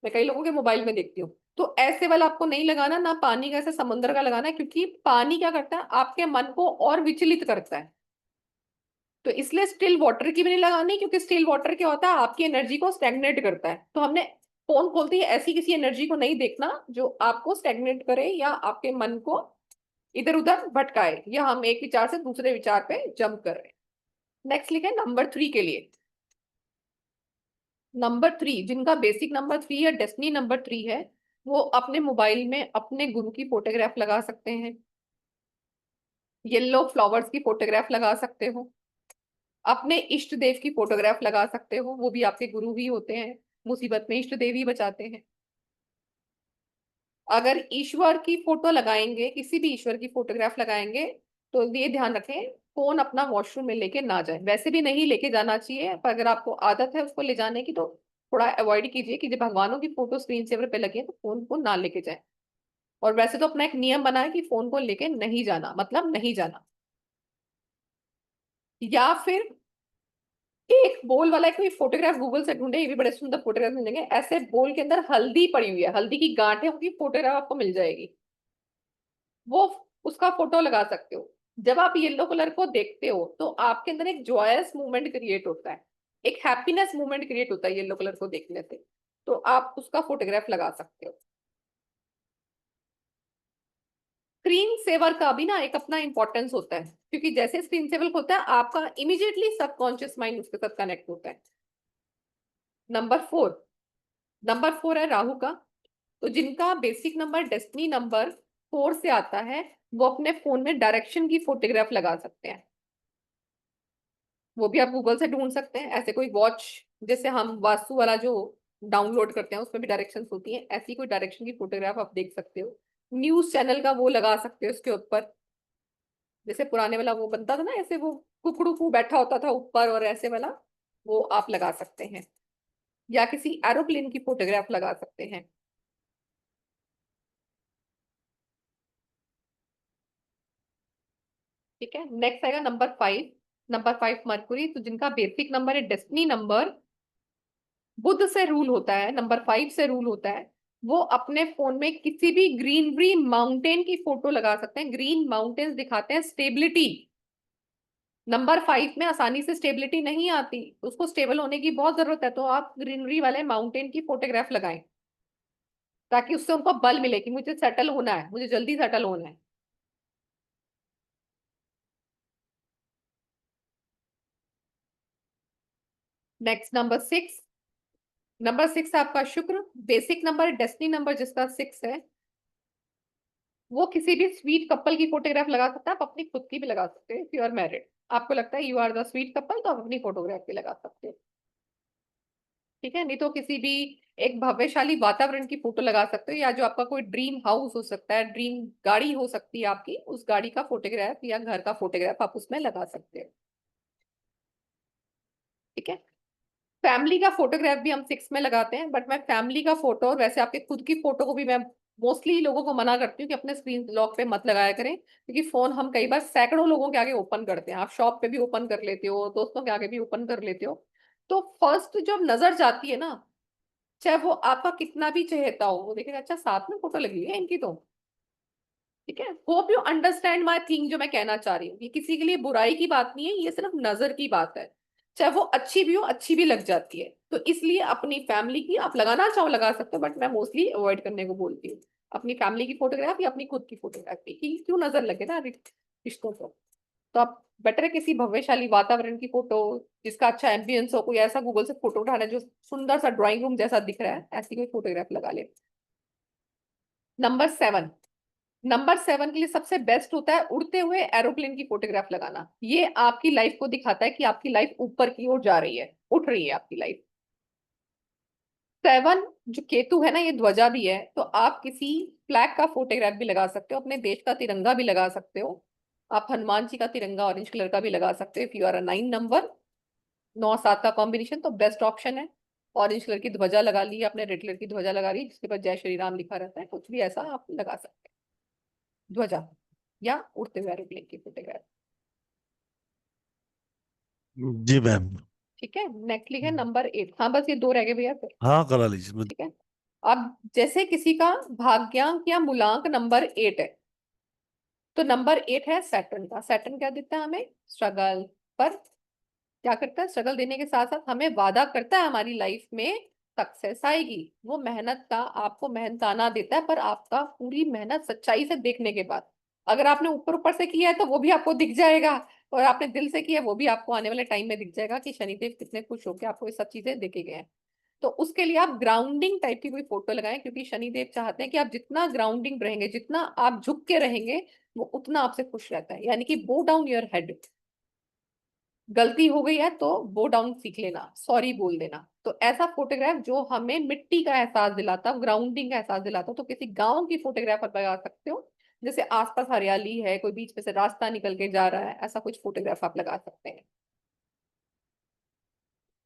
मैं कई लोगों के मोबाइल में देखती हूँ। तो ऐसे वाला आपको नहीं लगाना, ना पानी का ऐसे समुद्र का लगाना है, क्योंकि पानी क्या करता है आपके मन को और विचलित करता है। तो इसलिए स्टिल वाटर की भी नहीं लगानी, क्योंकि स्टिल वाटर क्या होता है आपकी एनर्जी को स्टैग्नेट करता है। तो हमने फोन खोलते ही ऐसी किसी एनर्जी को नहीं देखना जो आपको स्टैग्नेट करे या आपके मन को इधर उधर भटकाए, या हम एक विचार से दूसरे विचार पे जंप कर रहे हैं। नेक्स्ट लिखे नंबर 3 के लिए। नंबर 3 जिनका बेसिक नंबर 3 या डेस्टिनी नंबर 3 है, वो अपने मोबाइल में अपने गुरु की फोटोग्राफ लगा सकते हैं, येलो फ्लावर्स की फोटोग्राफ लगा सकते हो, अपने इष्ट देव की फोटोग्राफ लगा सकते हो, वो भी आपके गुरु ही होते हैं, मुसीबत में इष्ट देव ही बचाते हैं। अगर ईश्वर की फोटो लगाएंगे, किसी भी ईश्वर की फोटोग्राफ लगाएंगे, तो ये ध्यान रखें फोन अपना वॉशरूम में लेके ना जाए, वैसे भी नहीं लेके जाना चाहिए, पर अगर आपको आदत है उसको ले जाने की तो थोड़ा अवॉइड कीजिए कि जब भगवानों की फोटो स्क्रीन सेवर पे लगे तो फोन को ना लेके जाए। और वैसे तो अपना एक नियम बनाए कि फोन को लेके नहीं जाना, मतलब नहीं जाना। या फिर एक बोल वाला कोई फोटोग्राफ गूगल से ढूंढे, ये भी बड़े सुंदर फोटोग्राफ मिलेंगे, ऐसे बोल के अंदर हल्दी पड़ी हुई है, हल्दी की गांठें की फोटोग्राफ आपको मिल जाएगी, वो उसका फोटो लगा सकते हो। जब आप येलो कलर को देखते हो तो आपके अंदर एक जॉयस मूवमेंट क्रिएट होता है, एक हैप्पीनेस मूवमेंट क्रिएट होता है येलो कलर को देखने से, तो आप उसका फोटोग्राफ लगा सकते हो। स्क्रीन सेवर का भी ना एक अपना इंपॉर्टेंस होता है, क्योंकि जैसे स्क्रीन सेवर होता है आपका इमीडिएटली सबकॉन्शियस माइंड उसके साथ कनेक्ट होता है। नंबर 4 है राहु का। तो जिनका बेसिक नंबर डेस्टिनी नंबर 4 से आता है वो अपने फोन में डायरेक्शन की फोटोग्राफ लगा सकते हैं। वो भी आप गूगल से ढूंढ सकते हैं। ऐसे कोई वॉच, जैसे हम वास्तु वाला जो डाउनलोड करते हैं उसमें भी डायरेक्शंस होती हैं, ऐसी कोई डायरेक्शन की फोटोग्राफ आप देख सकते हो। न्यूज चैनल का वो लगा सकते हो उसके ऊपर, जैसे पुराने वाला वो बनता था ना, ऐसे वो कुकड़ू को बैठा होता था ऊपर और ऐसे वाला, वो आप लगा सकते हैं। या किसी एरोप्लेन की फोटोग्राफ लगा सकते हैं। ठीक है, नेक्स्ट आएगा नंबर 5। Number 5 Mercury. तो जिनका बेसिक नंबर है डेस्टिनी नंबर, बुध से रूल होता है, नंबर 5 से रूल होता है, वो अपने फोन में किसी भी ग्रीनरी माउंटेन की फोटो लगा सकते हैं। ग्रीन माउंटेन्स दिखाते हैं स्टेबिलिटी। नंबर 5 में आसानी से स्टेबिलिटी नहीं आती, उसको स्टेबल होने की बहुत जरूरत है, तो आप ग्रीनरी वाले माउंटेन की फोटोग्राफ लगाएं ताकि उससे उनको बल मिले कि मुझे सेटल होना है, मुझे जल्दी सेटल होना है। नेक्स्ट नंबर 6 आपका शुक्र। बेसिक नंबर डेस्टिनी नंबर जिसका 6 है, वो किसी भी स्वीट कपल की फोटोग्राफ लगा सकता है। आप अपनी खुद की भी लगा सकते हैं। इफ यू आर मैरिड, आपको लगता है you are the sweet couple, तो आप अपनी फोटोग्राफ भी लगा सकते हैं। ठीक है, नहीं तो किसी भी एक भव्यशाली वातावरण की फोटो लगा सकते हो, या जो आपका कोई ड्रीम हाउस हो सकता है, ड्रीम गाड़ी हो सकती है आपकी, उस गाड़ी का फोटोग्राफ या घर का फोटोग्राफ आप उसमें लगा सकते हो। ठीक है, फैमिली का फोटोग्राफ भी हम 6 में लगाते हैं, बट मैं फैमिली का फोटो और वैसे आपके खुद की फोटो को भी मैं मोस्टली लोगों को मना करती हूँ कि अपने स्क्रीन लॉक पे मत लगाया करें, क्योंकि फोन हम कई बार सैकड़ों लोगों के आगे ओपन करते हैं। आप शॉप पे भी ओपन कर लेते हो, दोस्तों के आगे भी ओपन कर लेते हो, तो फर्स्ट जब नजर जाती है ना, चाहे वो आपका कितना भी चहेता हो, वो देखेगा अच्छा साथ में फोटो लगी है इनकी तो। ठीक है, hope you understand my thing. जो मैं कहना चाह रही हूँ, ये किसी के लिए बुराई की बात नहीं है, ये सिर्फ नजर की बात है। चाहे वो अच्छी भी हो, अच्छी भी लग जाती है, तो इसलिए अपनी फैमिली की आप लगाना चाहो लगा सकते हो, बट मैं मोस्टली अवॉइड करने को बोलती हूँ अपनी फैमिली की फोटोग्राफ या अपनी खुद की फोटोग्राफ की, क्यों नजर लगे ना रिश्तों को। तो आप बेटर है किसी भव्यशाली वातावरण की फोटो, जिसका अच्छा एम्बियंस हो, कोई ऐसा गूगल से फोटो उठाना जो सुंदर सा ड्राइंग रूम जैसा दिख रहा है, ऐसी कोई फोटोग्राफ लगा ले। नंबर 7 के लिए सबसे बेस्ट होता है उड़ते हुए एरोप्लेन की फोटोग्राफ लगाना। ये आपकी लाइफ को दिखाता है कि आपकी लाइफ ऊपर की ओर जा रही है, उठ रही है आपकी लाइफ। 7 जो केतु है ना, ये ध्वजा भी है, तो आप किसी फ्लैग का फोटोग्राफ भी लगा सकते हो, अपने देश का तिरंगा भी लगा सकते हो। आप हनुमान जी का तिरंगा ऑरेंज कलर का भी लगा सकते हो। If you are a 9 number, 9-7 का कॉम्बिनेशन तो बेस्ट ऑप्शन है। ऑरेंज कलर की ध्वजा लगा ली, आपने रेड कलर की ध्वजा लगा ली जिसके बाद जय श्री राम लिखा रहता है, कुछ भी ऐसा आप लगा सकते हैं ध्वजा, या उड़ते हुए एरोप्लेन की फोटोग्राफ। जी मैम। ठीक है, नेक्स्ट लिखे नंबर 8। हाँ बस ये 2 रह गए भैया फिर। हाँ करा लीजिए। ठीक है, अब जैसे किसी का भाग्यांक या मूलांक नंबर 8 है, तो नंबर 8 है सैटर्न का। सैटर्न क्या देता है हमें? स्ट्रगल। पर क्या करता है? स्ट्रगल देने के साथ साथ हमें वादा करता है हमारी लाइफ में सक्सेस आएगी। वो मेहनत का आपको मेहनताना देता है, पर आपका पूरी मेहनत सच्चाई से देखने के बाद, अगर आपने ऊपर ऊपर से किया है तो वो भी आपको दिख जाएगा, और आपने दिल से किया है वो भी आपको आने वाले टाइम में दिख जाएगा कि शनिदेव कितने खुश होकर आपको ये सब चीजें देखे गए हैं। तो उसके लिए आप ग्राउंडिंग टाइप की कोई फोटो लगाएं, क्योंकि शनिदेव चाहते हैं कि आप जितना ग्राउंडिंग रहेंगे, जितना आप झुक के रहेंगे, वो उतना आपसे खुश रहता है। यानी कि बो डाउन योर हेड। गलती हो गई है तो बो डाउन सीख लेना, सॉरी बोल देना। तो ऐसा फोटोग्राफ जो हमें मिट्टी का एहसास दिलाता, ग्राउंडिंग का एहसास दिलाता, तो किसी गांव की फोटोग्राफ आप लगा सकते हो, जैसे आसपास हरियाली है, कोई बीच में से रास्ता निकल के जा रहा है, ऐसा कुछ फोटोग्राफ आप लगा सकते हैं।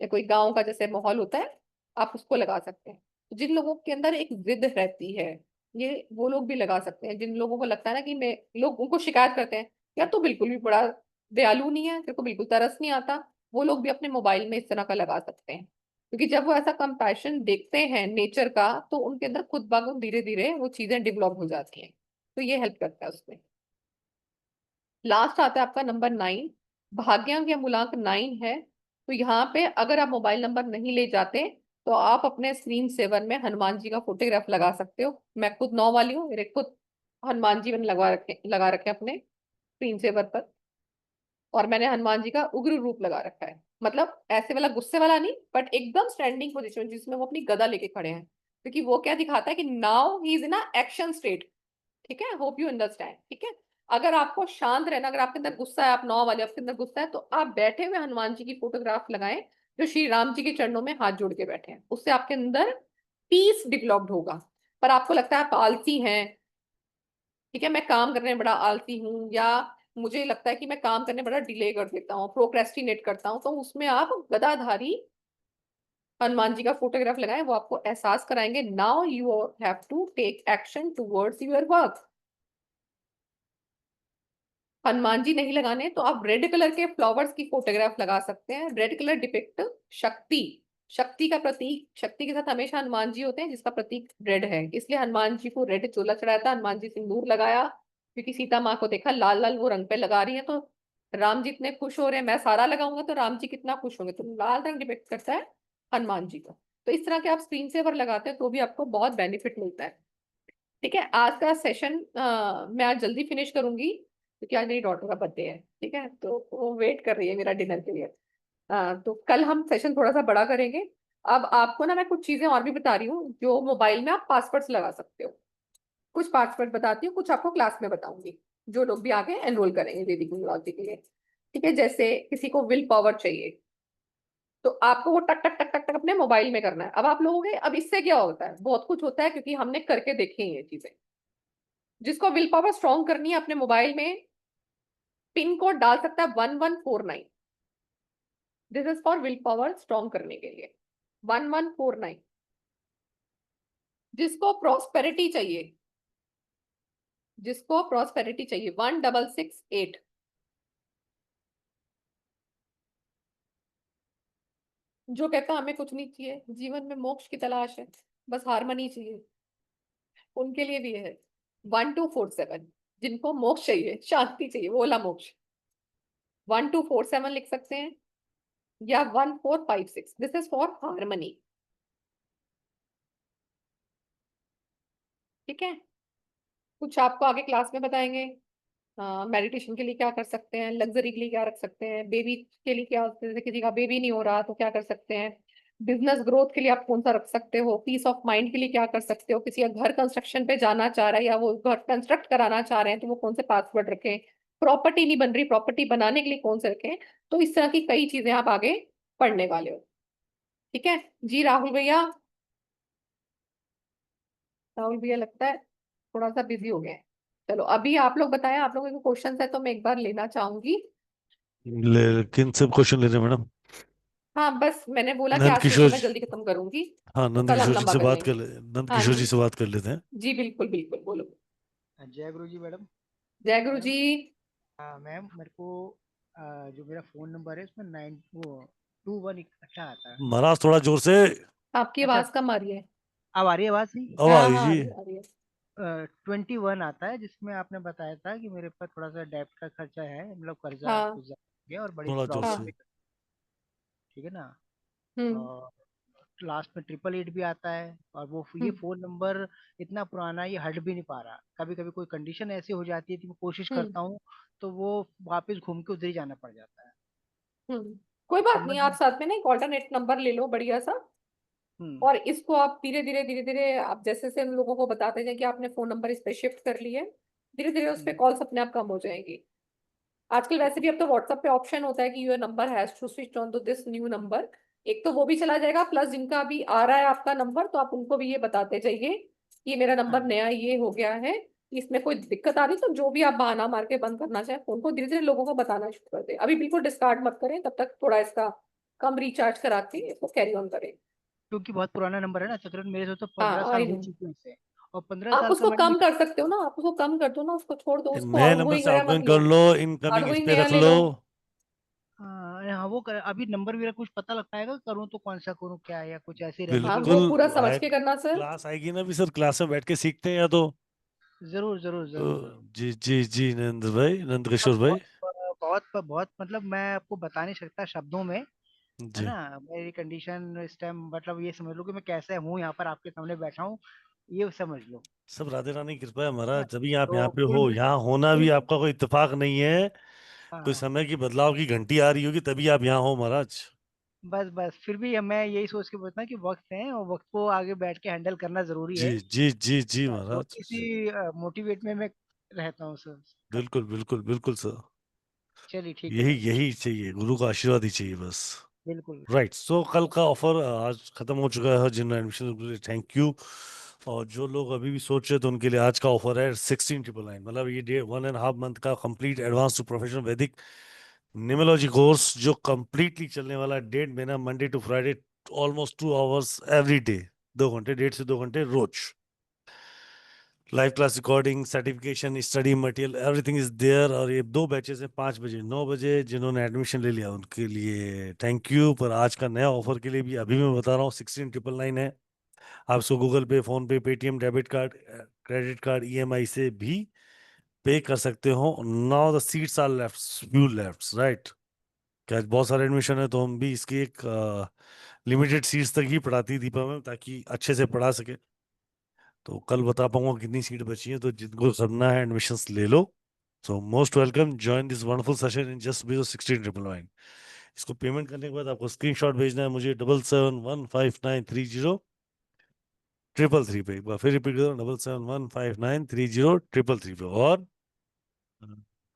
या कोई गांव का जैसे माहौल होता है, आप उसको लगा सकते हैं। तो जिन लोगों के अंदर एक जिद रहती है, ये वो लोग भी लगा सकते हैं। जिन लोगों को लगता है ना कि मैं, लोग उनको शिकायत करते हैं यार तो बिल्कुल भी बड़ा दयालु नहीं है, तेरे को बिल्कुल तरस नहीं आता, वो लोग भी अपने मोबाइल में इस तरह का लगा सकते हैं। क्योंकि जब वो ऐसा कंपैशन देखते हैं नेचर का, तो उनके अंदर खुद ब खुद धीरे धीरे वो चीजें डेवलप हो जाती हैं। तो ये हेल्प करता है उसमें। लास्ट आता है आपका नंबर 9। भाग्यांक या मूलांक 9 है, तो यहाँ पे अगर आप मोबाइल नंबर नहीं ले जाते, तो आप अपने स्क्रीन सेवर में हनुमान जी का फोटोग्राफ लगा सकते हो। मैं खुद 9 वाली हूँ, मेरे खुद हनुमान जी मैंने लगा रखे अपने स्क्रीन सेवर पर। और मैंने हनुमान जी का उग्र रूप लगा रखा है, मतलब ऐसे वाला गुस्से वाला नहीं, बट एकदम स्टैंडिंग पोजीशन जिसमें वो अपनी गदा लेके खड़े हैं, क्योंकि वो क्या दिखाता है कि now he is in action state. ठीक है, होप यू अंडरस्टैंड। ठीक है, अगर आपको शांत रहना, अगर आपके अंदर गुस्सा है, आप 9 वाले आपके अंदर गुस्सा है, तो आप बैठे हुए हनुमान जी की फोटोग्राफ लगाएं जो श्री राम जी के चरणों में हाथ जोड़ के बैठे हैं, उससे आपके अंदर पीस डेवलप्ड होगा। पर आपको लगता है आप आलसी हैं, ठीक है, मैं काम करने में बड़ा आलसी हूँ, या मुझे लगता है कि मैं काम करने में बड़ा डिले कर देता हूँ, प्रोक्रेस्टिनेट करता हूँ, तो उसमें आप गदाधारी हनुमान जी का फोटोग्राफ लगाएं, वो आपको एहसास कराएंगे now you have to take action towards your work. Hanuman ji नहीं लगाने तो आप रेड कलर के फ्लावर्स की फोटोग्राफ लगा सकते हैं। रेड कलर डिपिक्ट शक्ति, शक्ति का प्रतीक, शक्ति के साथ हमेशा हनुमान जी होते हैं जिसका प्रतीक रेड है, इसलिए हनुमान जी को रेड चोला चढ़ाया था, हनुमान जी सिंदूर लगाया, क्योंकि सीता माँ को देखा लाल लाल वो रंग पे लगा रही है, तो राम जी इतने खुश हो रहे हैं, मैं सारा लगाऊंगा तो राम जी कितना खुश होंगे, तो लाल रंग डिपिक्ट करता है हनुमान जी का। तो इस तरह के आप स्क्रीन सेवर लगाते हैं तो भी आपको बहुत बेनिफिट मिलता है। ठीक है, आज का सेशन मैं आज जल्दी फिनिश करूंगी क्योंकि आज मेरी डॉटर का बर्थडे है। ठीक है, तो वो वेट कर रही है मेरा डिनर के लिए। तो कल हम सेशन थोड़ा सा बड़ा करेंगे। अब आपको ना मैं कुछ चीजें और भी बता रही हूँ जो मोबाइल में आप पासवर्ड्स लगा सकते हो। कुछ पासवर्ड बताती हूँ, कुछ आपको क्लास में बताऊंगी, जो लोग भी आगे एनरोल करेंगे वैदिक न्यूमरोलॉजी के लिए। ठीक है, जैसे किसी को विल पावर चाहिए तो आपको वो टक टक टक टक टक अपने मोबाइल में करना है। अब आप लोगों के, अब इससे क्या होता है, बहुत कुछ होता है क्योंकि हमने करके देखी है ये चीजें। जिसको विल पावर स्ट्रॉन्ग करनी है अपने मोबाइल में पिन कोड डाल सकता है 1149। This is for will power strong करने के लिए 1149। जिसको प्रॉस्पेरिटी चाहिए, जिसको प्रॉस्पेरिटी चाहिए 1668। जो कहता हमें कुछ नहीं चाहिए, जीवन में मोक्ष की तलाश है, बस हारमनी चाहिए, उनके लिए भी है 1247। जिनको मोक्ष चाहिए, शांति चाहिए, वो वाला मोक्ष 1247 लिख सकते हैं, या 1456। This is for harmony. ठीक है, कुछ आपको आगे क्लास में बताएंगे। मेडिटेशन के लिए क्या कर सकते हैं, लग्जरी के लिए क्या रख सकते हैं, बेबी के लिए क्या, जैसे किसी का बेबी नहीं हो रहा तो क्या कर सकते हैं, बिजनेस ग्रोथ के लिए आप कौन सा रख सकते हो, पीस ऑफ माइंड के लिए क्या कर सकते हो, किसी का घर कंस्ट्रक्शन पे जाना चाह रहा है या वो घर कंस्ट्रक्ट कराना चाह रहे हैं तो वो कौन से पासवर्ड रखें, प्रॉपर्टी नहीं बन रही, प्रॉपर्टी बनाने के लिए कौन से रखें। तो इस तरह की कई चीजें आप आगे पढ़ने वाले हो। ठीक है जी, राहुल भैया, राहुल भैया लगता है थोड़ा सा बिजी हो गए हैं। चलो अभी आप लोग बताएं, आप लोगों के क्वेश्चन है तो मैं एक बार लेना चाहूंगी। किन सब क्वेश्चन ले रहे हैं मैडम? हाँ बस मैंने बोला कि नंद आज किशोर, सेशन मैं जल्दी खत्म करूंगी, हाँ तो नंद कल हम किशोर जी लंबा से कर बात लेंगे। कर नंद हाँ किशोर जी जी से बात कर लेते हैं। जी, बिल्कुल बिल्कुल, बोलो। जय गुरु जी मैडम। जय गुरु जी। मैम मेरे को जो मेरा फोन नंबर है उसमें 921 अच्छा आता है। महाराज थोड़ा जोर से। आपकी आवाज कम आ रही है। अब आ रही है आवाज? नहीं अब हाँ आई हाँ, जी। आ रही है। 21 आता है, जिसमें आपने बताया था कि मेरे पर थोड़ा सा डेब्ट का खर्चा है, मतलब कर्जा हाँ कुछ ज्यादा हो गया और बड़ी थोड़ा जोर प्रॉब्लम से। भी। ठीक है ना? हम्म और लास्ट में 888 भी आता है, और वो ये फोन नंबर इतना पुराना है, ये हट भी नहीं पा रहा। कभी कभी कोई कंडीशन ऐसी हो जाती है कि मैं कोशिश हम्म करता हूँ तो वो वापस घूम के उधर ही जाना पड़ जाता है। कोई बात समझ नहीं, आप साथ में ना एक ऑल्टरनेट नंबर ले लो बढ़िया सा, और इसको आप धीरे धीरे धीरे धीरे आप जैसे जैसे उन लोगों को बताते जाए कि आपने फोन नंबर इस पे शिफ्ट कर लिया है, धीरे धीरे उस पे कॉल्स अपने आप कम हो जाएंगी। आजकल वैसे भी अब तो व्हाट्सएप पे ऑप्शन होता है कि your number has to switch on to this new number, एक तो वो भी चला जाएगा, प्लस जिनका अभी आ रहा है आपका नंबर तो आप उनको भी ये बताते जाइए कि मेरा नंबर नया ये हो गया है, इसमें कोई दिक्कत आ रही तो जो भी आप बहाना मार के बंद करना चाहें फोन को, धीरे धीरे लोगों को बताना शुरू कर दे। अभी बिल्कुल डिस्कार्ड मत करें, तब तक थोड़ा इसका कम रिचार्ज करा के इसको कैरी ऑन करें। क्योंकि बहुत पुराना नंबर है ना, तकरीबन मेरे से तो 15 हाँ साल आई हो नो, चुके हैं इसे। और 15 आप साल का उसको मैडम कम कर सकते हो ना, आप उसको कम कर दो ना, उसको छोड़ दो, उसको नए नंबर आउटगोइंग से वगैरह मत आउटगोइंग लो, कर लो, इनकमिंग इस आउटगोइंग पे नया रख ले लो। लो। हाँ वो कर, अभी नंबर मेरा कुछ पता लग पाएगा, करूँ तो कौन सा करूँ क्या, या कुछ ऐसे रहने हाँ के वो बिल्कुल। पूरा समझ के आए- करना सर। क्लास आएगी ना भी सर, क्लास में बैठ के सीखते हैं या तो। जरूर जरूर जरूर जरूर। जी जी जी, नंद भाई, नंद किशोर भाई। बहुत बहुत बहुत मतलब मैं आपको बता नहीं सकता शब्दों में, है जी, ना? मेरी कंडीशन इस टाइम, मतलब ये समझ लो कि मैं कैसे हूँ यहाँ पर आपके सामने बैठा हूँ, ये समझ लो। सब राधे रानी की कृपा है है ना? महाराज, जब आप तो यहाँ पे कुल हो, मिला यहाँ होना भी कुल आपका कोई इत्तेफाक नहीं है। कोई समय की बदलाव की घंटी आ रही होगी तभी आप यहाँ हो महाराज। बस फिर भी मैं यही सोच के बोलता हूँ कि वक्त है और वक्त को आगे बैठ के हैंडल करना जरूरी जी है। जी जी जी तो महाराज, इसी मोटिवेट में मैं रहता हूँ सर। बिल्कुल बिल्कुल बिल्कुल सर। चलिए ठीक है यही सर। यही चाहिए, गुरु का आशीर्वाद ही चाहिए बस। बिल्कुल। राइट, सो कल का ऑफर आज खत्म हो चुका है जिन एडमिशन के लिए, थैंक यू। और जो लोग अभी भी सोच रहे थे उनके लिए आज का ऑफर है 16,999, मतलब ये 1.5 मंथ का complete advance to professional Vedic numerology course जो कंप्लीटली चलने वाला है 1.5 महीना, Monday to Friday, almost 2 hours every day, 2 घंटे, 1.5 से 2 घंटे रोज। Live class recording, certification, study material, everything is there. और ये 2 बैचेस हैं, 5 बजे 9 बजे। जिन्होंने एडमिशन ले लिया उनके लिए थैंक यू। पर आज का नया ऑफर के लिए भी अभी मैं बता रहा हूँ 16,999 है। आप इसको Google pay, PhonePe, Paytm, debit card, credit card, EMI से भी पे कर सकते हो। Now the seats are left, few left, right. क्या बहुत सारे एडमिशन है तो हम भी इसकी एक लिमिटेड सीट्स तक ही पढ़ाती दीपा मैम, ताकि अच्छे से पढ़ा सके। तो कल बता पाऊंगा कितनी सीट बची है, तो जिनको करना है एडमिशंस ले लो। So most welcome, join this wonderful session in just below 16,999। इसको पेमेंट करने के बाद आपको स्क्रीनशॉट भेजना है मुझे 7715930333 पे। एक बार फिर रिपीट करो, 7715930333 पे। और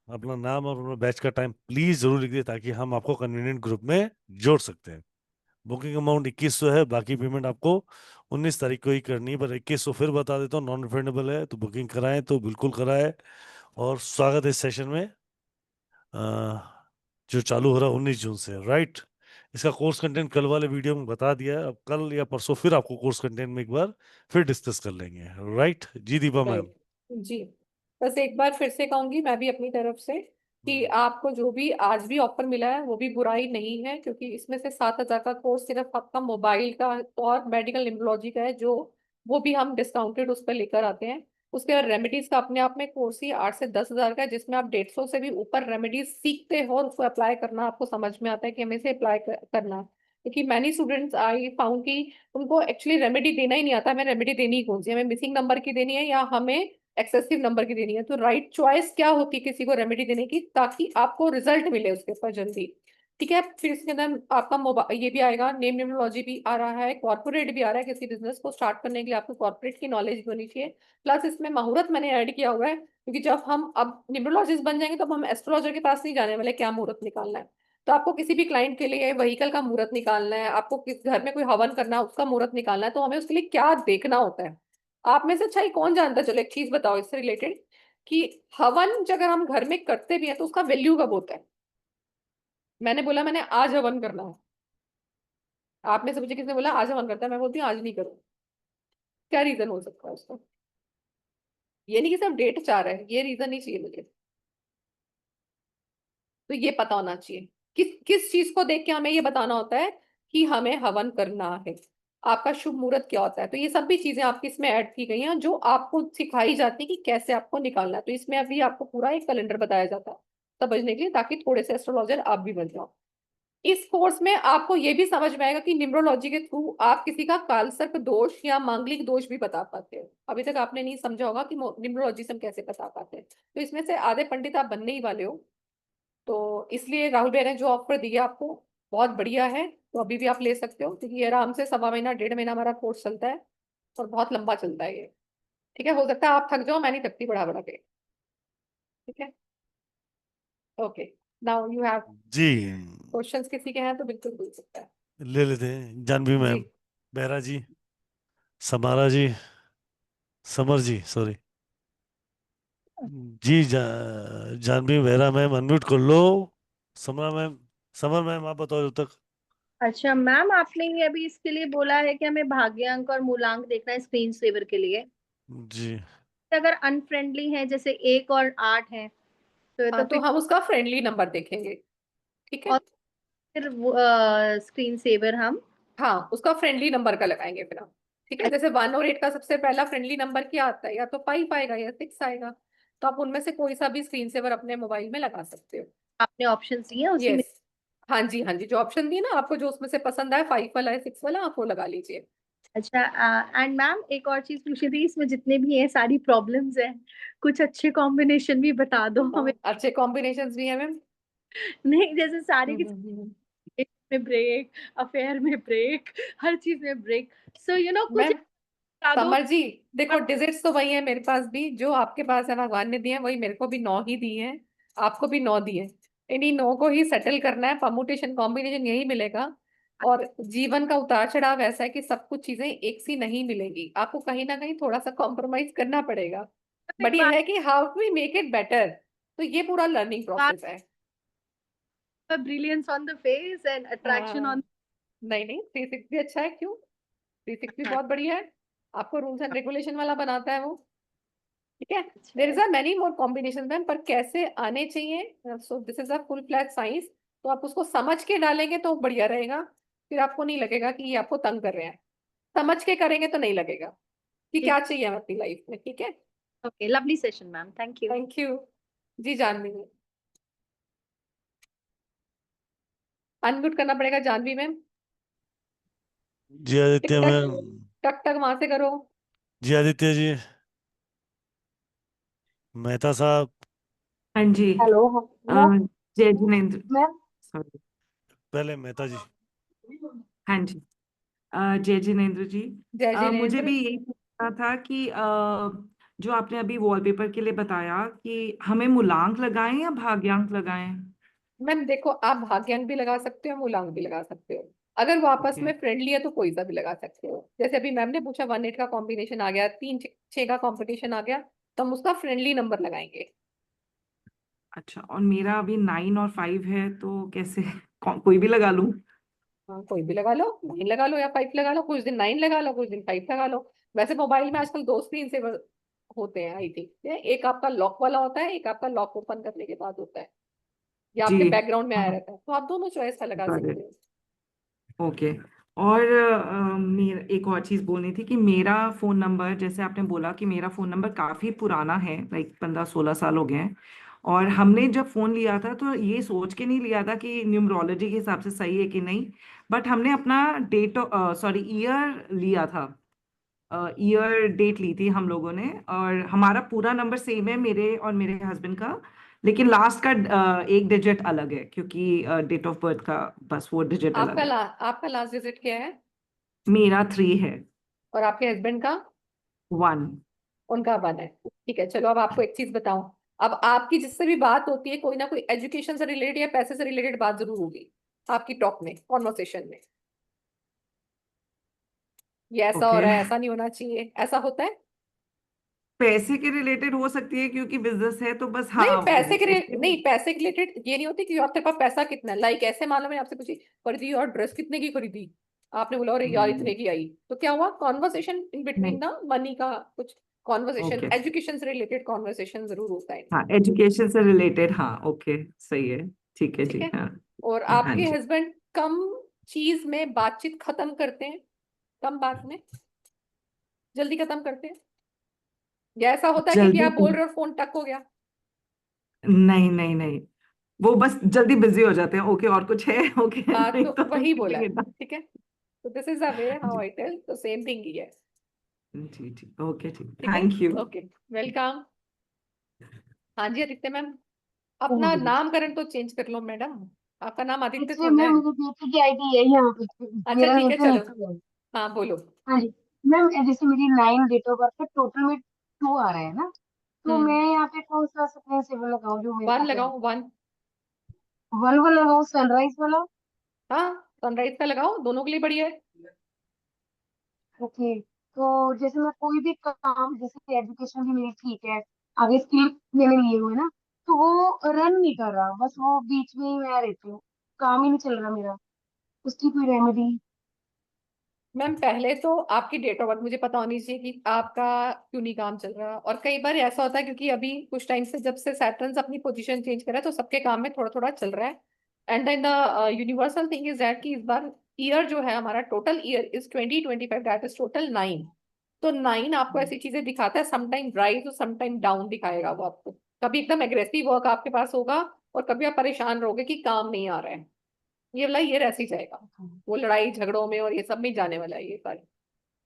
अपना नाम और अपना बैच का टाइम प्लीज जरूर लिख दे ताकि हम आपको कन्वीनियंट ग्रुप में जोड़ सकते हैं। बुकिंग अमाउंट 2100 है, बाकी पेमेंट आपको 19 तारीख को ही करनी है। पर 2100 फिर बता देता हूँ, नॉन रिफंडेबल है, तो बुकिंग कराएं तो बिल्कुल कराएं। और स्वागत है इस सेशन में जो चालू हो रहा है 19 जून से, राइट। इसका कोर्स कंटेंट कल वाले वीडियो में बता दिया है, अब कल या परसों फिर आपको कोर्स कंटेंट में एक बार फिर डिस्कस कर लेंगे, राइट जी दीपा मैम। राइट जी। बस एक बार फिर से कहूंगी मैं भी अपनी तरफ से कि आपको जो भी आज भी ऑफर मिला है वो भी बुराई नहीं है, क्योंकि इसमें से 7,000 का कोर्स सिर्फ आपका मोबाइल का और मेडिकल न्यूमरोलॉजी का है, जो वो भी हम डिस्काउंटेड उस पर लेकर आते हैं। उसके बाद रेमेडीज का अपने आप में कोर्स ही 8 से 10,000 का है, जिसमें आप 150 से भी ऊपर रेमेडीज सीखते हो और उसको अप्लाई करना आपको समझ में आता है कि हमें इसे अप्लाई करना है। क्योंकि मैनी स्टूडेंट्स आई फाउंड कि उनको एक्चुअली रेमेडी देना ही नहीं आता, हमें रेमेडी देनी ही कौन सी, हमें मिसिंग नंबर की देनी है या हमें एक्सेसिव नंबर की देनी है। तो राइट चॉइस क्या होती है किसी को रेमेडी देने की, ताकि आपको रिजल्ट मिले उसके ऊपर जल्दी। ठीक है, फिर इसके अंदर आपका मोबाइल ये भी आएगा, नेम न्यूमरोलॉजी भी आ रहा है, कॉर्पोरेट भी आ रहा है। किसी बिजनेस को स्टार्ट करने के लिए आपको कॉर्पोरेट की नॉलेज भी होनी चाहिए। प्लस इसमें मुहूर्त मैंने ऐड किया हुआ है, क्योंकि जब हम अब न्यूमरोलॉजिस्ट बन जाएंगे तो हम एस्ट्रोलॉजर के पास नहीं जाने वाले क्या मुहूर्त निकालना है। तो आपको किसी भी क्लाइंट के लिए व्हीकल का मुहूर्त निकालना है, आपको किस घर में कोई हवन करना है उसका मुहूर्त निकालना है, तो हमें उसके लिए क्या देखना होता है। आप में से अच्छा ही कौन जानता है, चलो एक चीज बताओ इससे रिलेटेड कि हवन अगर हम घर में करते भी हैं तो उसका वैल्यू कब होता है। मैंने बोला मैंने आज हवन करना है, आप में से मुझे किसने बोला आज हवन करता है, मैं बोलती हूँ आज नहीं करूँ। क्या रीजन हो सकता है उसका? ये नहीं कि सिर्फ डेट चाह रहा है, ये रीजन नहीं चाहिए मुझे। तो ये पता होना चाहिए किस किस चीज को देख के हमें ये बताना होता है कि हमें हवन करना है, आपका शुभ मुहूर्त क्या होता है। तो ये सब भी चीजें आपकी इसमें ऐड की गई हैं जो आपको सिखाई जाती है कि कैसे आपको निकालना है। तो इसमें अभी आपको पूरा एक कैलेंडर बताया जाता है समझने के लिए, ताकि थोड़े से एस्ट्रोलॉजर आप भी बन जाओ। इस कोर्स में आपको ये भी समझ में आएगा कि न्यूमरोलॉजी के थ्रू आप किसी का कालसर्प दोष या मांगलिक दोष भी बता पाते हो। अभी तक आपने नहीं समझा होगा कि न्यूमरोलॉजी से हम कैसे बता पाते हैं। तो इसमें से आधे पंडित आप बनने ही वाले हो। तो इसलिए राहुल भैया ने जो ऑफर दिया आपको बहुत बढ़िया है, तो अभी भी आप ले सकते हो, क्योंकि ये आराम से 1.25 महीना 1.5 महीना हमारा कोर्स चलता है और बहुत लंबा चलता है ये। ठीक है, हो सकता है आप थक जाओ, मैं नहीं थकती बढ़ा बढ़ा के। ठीक है, ओके, नाउ यू हैव जी क्वेश्चंस किसी के हैं तो बिल्कुल पूछ सकता है। ले लेते हैं, जानवी मैम, जी बेहरा जी, समारा जी, समर जी, सॉरी जी, जानवी बेहरा मैम अनम्यूट कर लो। समरा मैम, समर मैम आप बताओ जब तक। अच्छा मैम, आपने ये अभी इसके लिए बोला है कि हमें भाग्यांक और मूलांक देखना है स्क्रीन सेवर के लिए। जी अगर अनफ्रेंडली है जैसे 1 और 8 है तो हाँ, तो फिर हम उसका फ्रेंडली नंबर देखेंगे। ठीक है, और फिर स्क्रीन सेवर हम हाँ उसका फ्रेंडली नंबर का लगाएंगे फिर हम। ठीक है, जैसे 1 और 8 का सबसे पहला फ्रेंडली नंबर क्या आता है, या तो 5 आएगा या 6 आएगा। तो आप उनमें से कोई सा भी स्क्रीन सेवर अपने मोबाइल में लगा सकते हो। आपने ऑप्शन दिए उसी में। यस, हाँ जी हाँ जी, जो ऑप्शन दिए ना आपको, जो उसमें से पसंद आए 5 वाला है 6 वाला, आप वो लगा लीजिए। अच्छा, एंड मैम एक और चीज पूछी थी, इसमें जितने भी हैं सारी प्रॉब्लम्स हैं, कुछ अच्छे कॉम्बिनेशन भी बता दो हमें। अच्छे कॉम्बिनेशंस भी है मैम। नहीं, जैसे सारे की में ब्रेक, अफेयर में ब्रेक, हर चीज में ब्रेक। सो यू नो कुछ मैम बता दो। समर जी देखो, डिजिट्स तो वही है मेरे पास भी, जो आपके पास है भगवान ने दिए हैं, वही मेरे को भी 9 ही दिए हैं, आपको भी 9 दिए। इन्हीं 9 को ही सेटल करना है, परमुटेशन कॉम्बिनेशन यही मिलेगा। और जीवन का उतार चढ़ाव ऐसा है कि सब कुछ चीजें एक सी नहीं मिलेंगी, आपको कहीं ना कहीं थोड़ा सा कॉम्प्रोमाइज करना पड़ेगा। बट ये है कि how we make it better, तो ये पूरा लर्निंग प्रोसेस है। Brilliance on the face and attraction on. नहीं नहीं, 360 अच्छा है, क्यों? 360 बहुत बढ़िया है, आपको रूल्स एंड रेगुलेशन वाला बनाता है वो। ठीक है, there is a many more combination ma'am, पर कैसे आने चाहिए, so this is a full flag science. तो आप उसको समझ के डालेंगे तो बढ़िया रहेगा, फिर आपको नहीं लगेगा कि ये आपको तंग कर रहे हैं। समझ के करेंगे तो नहीं लगेगा कि क्या चाहिए हमें अपनी लाइफ में। ठीक है, okay, lovely session ma'am, thank you. Thank you ji. Janvi ma'am, unmute करना पड़ेगा जानवी मैम। जी आदित्य टिक मैम। टक टक वहां से करो। जी आदित्य जी। मेहता साहब। हाँ जी। हेलो। जय जिनेंद्र। Ma'am sorry. पहले मेहता जी। हाँ जी। जय जिनेंद्र जी। जय मुझे जिनेंद्र। भी यही पूछना था कि जो आपने अभी वॉलपेपर के लिए बताया कि हमें मूलांक लगाएं या भाग्यांक लगाएं? मैम देखो, आप भाग्यांक भी लगा सकते हो, मूलांक भी लगा सकते हो। अगर वो आपस ओके। में फ्रेंडली है तो कोई सा भी लगा सकते हो। जैसे अभी मैम ने पूछा 1 8 का कॉम्बिनेशन आ गया, 3 6 का कॉम्बिनेशन आ गया, तो हम उसका फ्रेंडली नंबर लगाएंगे। अच्छा, और मेरा अभी 9 और 5 है, तो कैसे कोई भी लगा लूं? हाँ, कोई भी लगा लो, 9 लगा लो या 5 लगा लो, कुछ दिन 9 लगा लो, कुछ दिन 5 लगा लो। वैसे मोबाइल में आजकल 2 स्क्रीन से होते हैं आई थिंक। एक आपका लॉक वाला होता है, एक आपका लॉक ओपन करने के बाद होता है, या जी। आपके बैकग्राउंड में आया हाँ, रहता है, तो आप दोनों चॉइस का लगा got सकते it। हो। ओके। और मेरा एक और चीज बोलनी थी कि मेरा फोन नंबर, जैसे आपने बोला कि मेरा फोन नंबर काफी पुराना है, लाइक 15-16 साल हो गए हैं। और हमने जब फोन लिया था तो ये सोच के नहीं लिया था कि न्यूमरोलॉजी के हिसाब से सही है कि नहीं, बट हमने अपना डेट सॉरी ईयर लिया था, ईयर डेट ली थी हम लोगों ने। और हमारा पूरा नंबर सेम है, मेरे और मेरे हस्बैंड का, लेकिन लास्ट का एक डिजिट अलग है, क्योंकि डेट ऑफ बर्थ का बस वो डिजिट अलग है। आपका लास्ट डिजिट क्या है? मेरा 3 है। और आपके हस्बैंड का? 1। उनका 1 है। ठीक है, चलो अब आपको एक चीज बताऊं। अब आपकी जिससे भी बात होती है, कोई ना कोई एजुकेशन से रिलेटेड या पैसे से रिलेटेड बात जरूर होगी आपकी टॉक में, कॉन्वर्सेशन में। ये ऐसा हो ओके। रहा है, ऐसा नहीं होना चाहिए, ऐसा होता है। पैसे के रिलेटेड हो सकती है क्योंकि बिजनेस है, तो बस हाँ नहीं पैसे के उसके। नहीं, पैसे के रिलेटेड ये नहीं होती कि यार तेरे पास पैसा कितना है। लाइक ऐसे मान लो मैंने आपसे पूछी, खरीदी और ड्रेस कितने की खरीदी, आपने बोला अरे यार इतने की आई, तो क्या हुआ? कॉन्वर्सेशन इन बिटवीन नहीं। ना मनी का कुछ कॉन्वर्सेशन, ओके। एजुकेशन से रिलेटेड कॉन्वर्सेशन जरूर होता है। हाँ, एजुकेशन से रिलेटेड, हाँ ओके, सही है। ठीक है ठीक जी, है। हाँ। और हाँ आपके जी। हस्बैंड कम चीज में बातचीत खत्म करते हैं, कम बात में जल्दी खत्म करते हैं, या ऐसा होता है कि भी जल्दी। आप बोल रहे हो फोन टक हो गया? नहीं नहीं नहीं, वो बस जल्दी बिजी हो जाते हैं, ओके और कुछ है ओके हाँ, नहीं तो तो वही बोला है। पूछेंगे ना। ठीक है, तो this is the way how जी आई टेल, तो सेम थिंग ही है। जी जी, ओके ठीक, ठीक है, थैंक यू। Okay, welcome. हाँ जी आदित्य मैम, हाँ अपना जी। नामकरण तो चेंज कर लो मैडम, आपका नाम आदित्य एक्चुअली थोड़ा मैम है। मेरे बेटे की आईडी है यहाँ पे, अच्छा मेरा ठीक नेम है, तो चलो। ऐसे है। हाँ बोलो। हाँ जी। मैम जैसे मेरी 9 डेट ऑफ बर्थ है, टोटल में 2 आ रहा है ना, तो मैं यहाँ पे कौन सा सपने सिविल लगाऊं जो मेरे 1 पास है? लगाओ, 1। 1 वाला लगाऊं, सनराइज वाला? हाँ, सनराइज का लगाओ, दोनों के लिए बढ़िया है। ओके। तो जैसे मैं कोई भी काम, जैसे एजुकेशन भी मेरी ठीक है, आगे स्किल मैंने लिए हुए ना, तो वो रन नहीं कर रहा, बस वो बीच में ही मैं रहती हूँ, काम ही नहीं चल रहा मेरा, उसकी कोई रेमेडी? मैम पहले तो आपकी डेट ऑफ बर्थ मुझे पता होनी चाहिए कि आपका क्यों नहीं काम चल रहा। और कई बार ऐसा होता है क्योंकि अभी कुछ टाइम से जब से सैटर्न अपनी पोजीशन चेंज करा है, तो सबके काम में थोड़ा थोड़ा चल रहा है। And then the universal thing is that कि इस बार ईयर जो है हमारा, total year is 2025, that is total 9। तो 9 आपको ऐसी चीजें दिखाता है, समटाइम राइज और समटाइम डाउन दिखाएगा वो आपको। कभी एकदम एग्रेसिव वर्क आपके पास होगा, और कभी आप परेशान रहोगे कि काम नहीं आ रहा है। ये वाला ईयर ऐसे ही जाएगा, वो लड़ाई झगड़ों में और ये सब में जाने वाला है ये साल।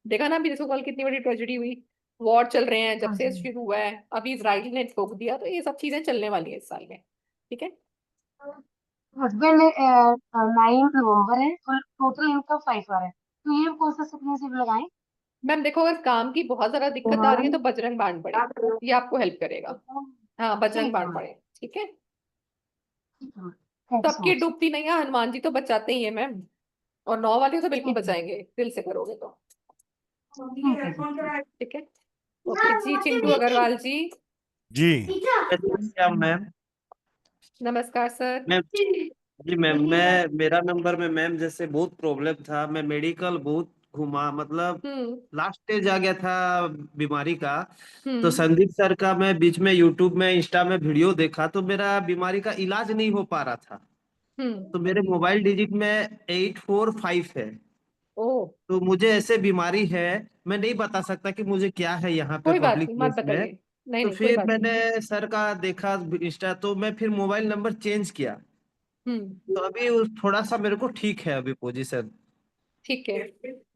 देखा ना अभी, देखो कल कितनी बड़ी ट्रेजेडी हुई, वॉर चल रहे हैं जब हाँ से जी। शुरू हुआ है, अभी इजराइल ने ठोक दिया, तो ये सब चीजें चलने वाली है इस साल में। ठीक है। हस्बैंड 9 नवंबर है और टोटल इनकम 5 आ रहा है, तो ये कौन सा सिग्नेचर लगाएं? मैम देखो, अगर काम की बहुत ज्यादा दिक्कत आ रही है तो बजरंग बाण पढ़े, ये आपको हेल्प करेगा। हाँ, बजरंग बाण पढ़े, ठीक है। सबकी डूबती नहीं है, हनुमान जी तो बचाते ही है मैम, और 9 वाले तो बिल्कुल बचाएंगे, दिल से करोगे तो। ठीक है, ओके जी। चिंटू अग्रवाल जी। जी मैम। नमस्कार सर। मैम जी मैम, मेरा नंबर में मैम जैसे बहुत प्रॉब्लम था, मैं मेडिकल बहुत घुमा, मतलब लास्ट स्टेज आ गया था बीमारी का। तो संदीप सर का मैं बीच में यूट्यूब में इंस्टा में वीडियो देखा, तो मेरा बीमारी का इलाज नहीं हो पा रहा था। तो मेरे मोबाइल डिजिट में 845 है। तो मुझे ऐसे बीमारी है, मैं नहीं बता सकता कि मुझे क्या है यहाँ पे कोई बात पब्लिक नहीं, मत प्लेस में। बताइए। नहीं तो नहीं, कोई फिर बात नहीं। मैंने सर का देखा इंस्टा, तो मैं फिर मोबाइल नंबर चेंज किया। तो अभी थोड़ा सा मेरे को ठीक है अभी पोजीशन। ठीक है,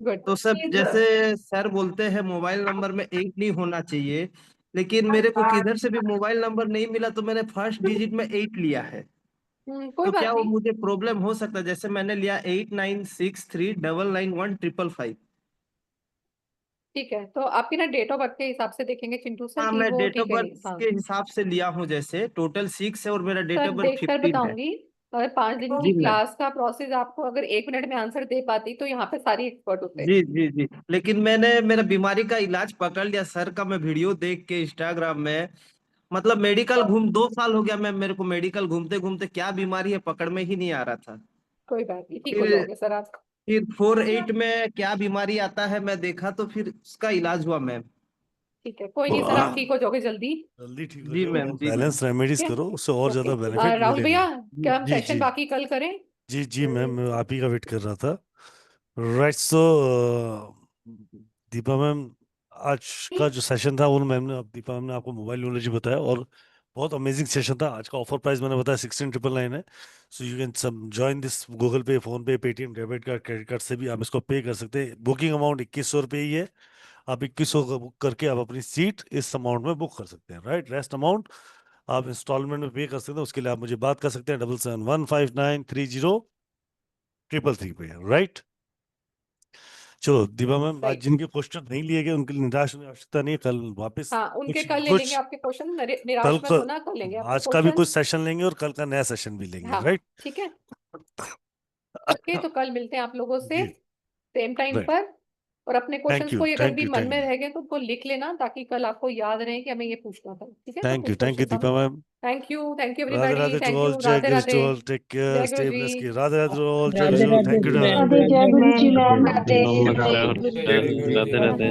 गुड। तो सब जैसे सर बोलते हैं मोबाइल नंबर में 8 नहीं होना चाहिए, लेकिन मेरे को किधर से भी मोबाइल नंबर नहीं मिला, तो मैंने फर्स्ट डिजिट में 8 लिया है। कोई तो बात क्या वो नहीं, मुझे प्रॉब्लम हो सकता है? जैसे मैंने लिया 8963991555। ठीक है। तो आपकी ना डेट ऑफ बर्थ के हिसाब से देखेंगे चिंटू सर हाँ, कि मैं वो डेट ऑफ ठीक है बर्थ नहीं। हाँ के हिसाब से लिया हूँ, जैसे टोटल 6 है और मेरा डेट सर, ऑफ बर्थ देख कर 15 है। बताऊंगी। अगर 5 दिन की जी मैम। क्लास का प्रोसेस आपको अगर 1 मिनट में आंसर दे पाती तो यहाँ पे सारी एक्सपर्ट होते। जी जी जी, लेकिन मैंने मेरा बीमारी का इलाज पकड़ लिया सर का, मैं वीडियो देख के इंस्टाग्राम में, मतलब मेडिकल घूम 2 साल हो गया मैम मेरे को, मेडिकल घूमते घूमते क्या बीमारी है पकड़ में ही नहीं आ रहा था। कोई बात नहीं, ठीक हो फिर जाओगे सर आप। फिर 48 में क्या बीमारी आता है मैं देखा, तो फिर उसका इलाज हुआ मैम। ठीक है, कोई नहीं सर, आप ठीक हो जाओगे जल्दी। जल्दी ठीक हो जी जाओ मैम, और जी मैम। बैलेंस रेमेडीज ठीक है, करो, उससे और ज्यादा ओके। बेनिफिट राहुल भैया, मिलेगा। क्या हम जी सेशन जी बाकी कल करें? जी जी मैम, मैं आप ही का वेट कर रहा था। राइट, सो दीपा मैम, आज का जो सेशन था वो दीपा मैम ने आपको मोबाइल नॉलेज बताया, और बहुत अमेजिंग सेशन था। आज का ऑफर प्राइस मैंने बताया 16999 है। सो यू कैन सब join this Google pay, PhonePe, Paytm, debit card, credit card से भी आप इसको पे कर सकते हैं। बुकिंग अमाउंट 2100 रुपये ही है। आप 2100 का बुक करके आप अपनी सीट इस अमाउंट में बुक कर सकते हैं। राइट, रेस्ट अमाउंट आप इंस्टॉलमेंट में पे कर सकते हैं। उसके लिए आप मुझे बात कर सकते हैं 7715930333 पे। राइट, चलो दीपा मैम, आज जिनके क्वेश्चन नहीं लिए गए उनके लिए निराश होने की आवश्यकता नहीं है। कल वापस हाँ, उनके कुछ कल ले लेंगे कुछ आपके क्वेश्चन, कल निराश मत का, होना, कल लेंगे आपके आज का भी क्वेश्चन। कुछ सेशन लेंगे और कल का नया सेशन भी लेंगे। हाँ, राइट, ठीक है, ओके। तो कल मिलते हैं आप लोगों से जी, सेम टाइम राइट। पर। और अपने क्वेश्चंस कोई अगर थैंक भी यू, मन थैंक में यू, रह गए तो उनको लिख लेना, ताकि कल आपको याद रहे कि हमें ये पूछना था। ठीक है, तो कुछ थैंक यू क्वेश्चंस दीपा हम। Ma'am. Thank you Radhe everybody, Radhe to thank all, you, जय Radhe Guru to Radhe, all, take care, जय गुरु स्टे ब्लेस्ड की। जी। राधे राधे टू ऑल, जय राधे गुरु, राधे थैंक यू। राधे जय गुरु जी मैम, राधे नमस्कार, राधे राधे।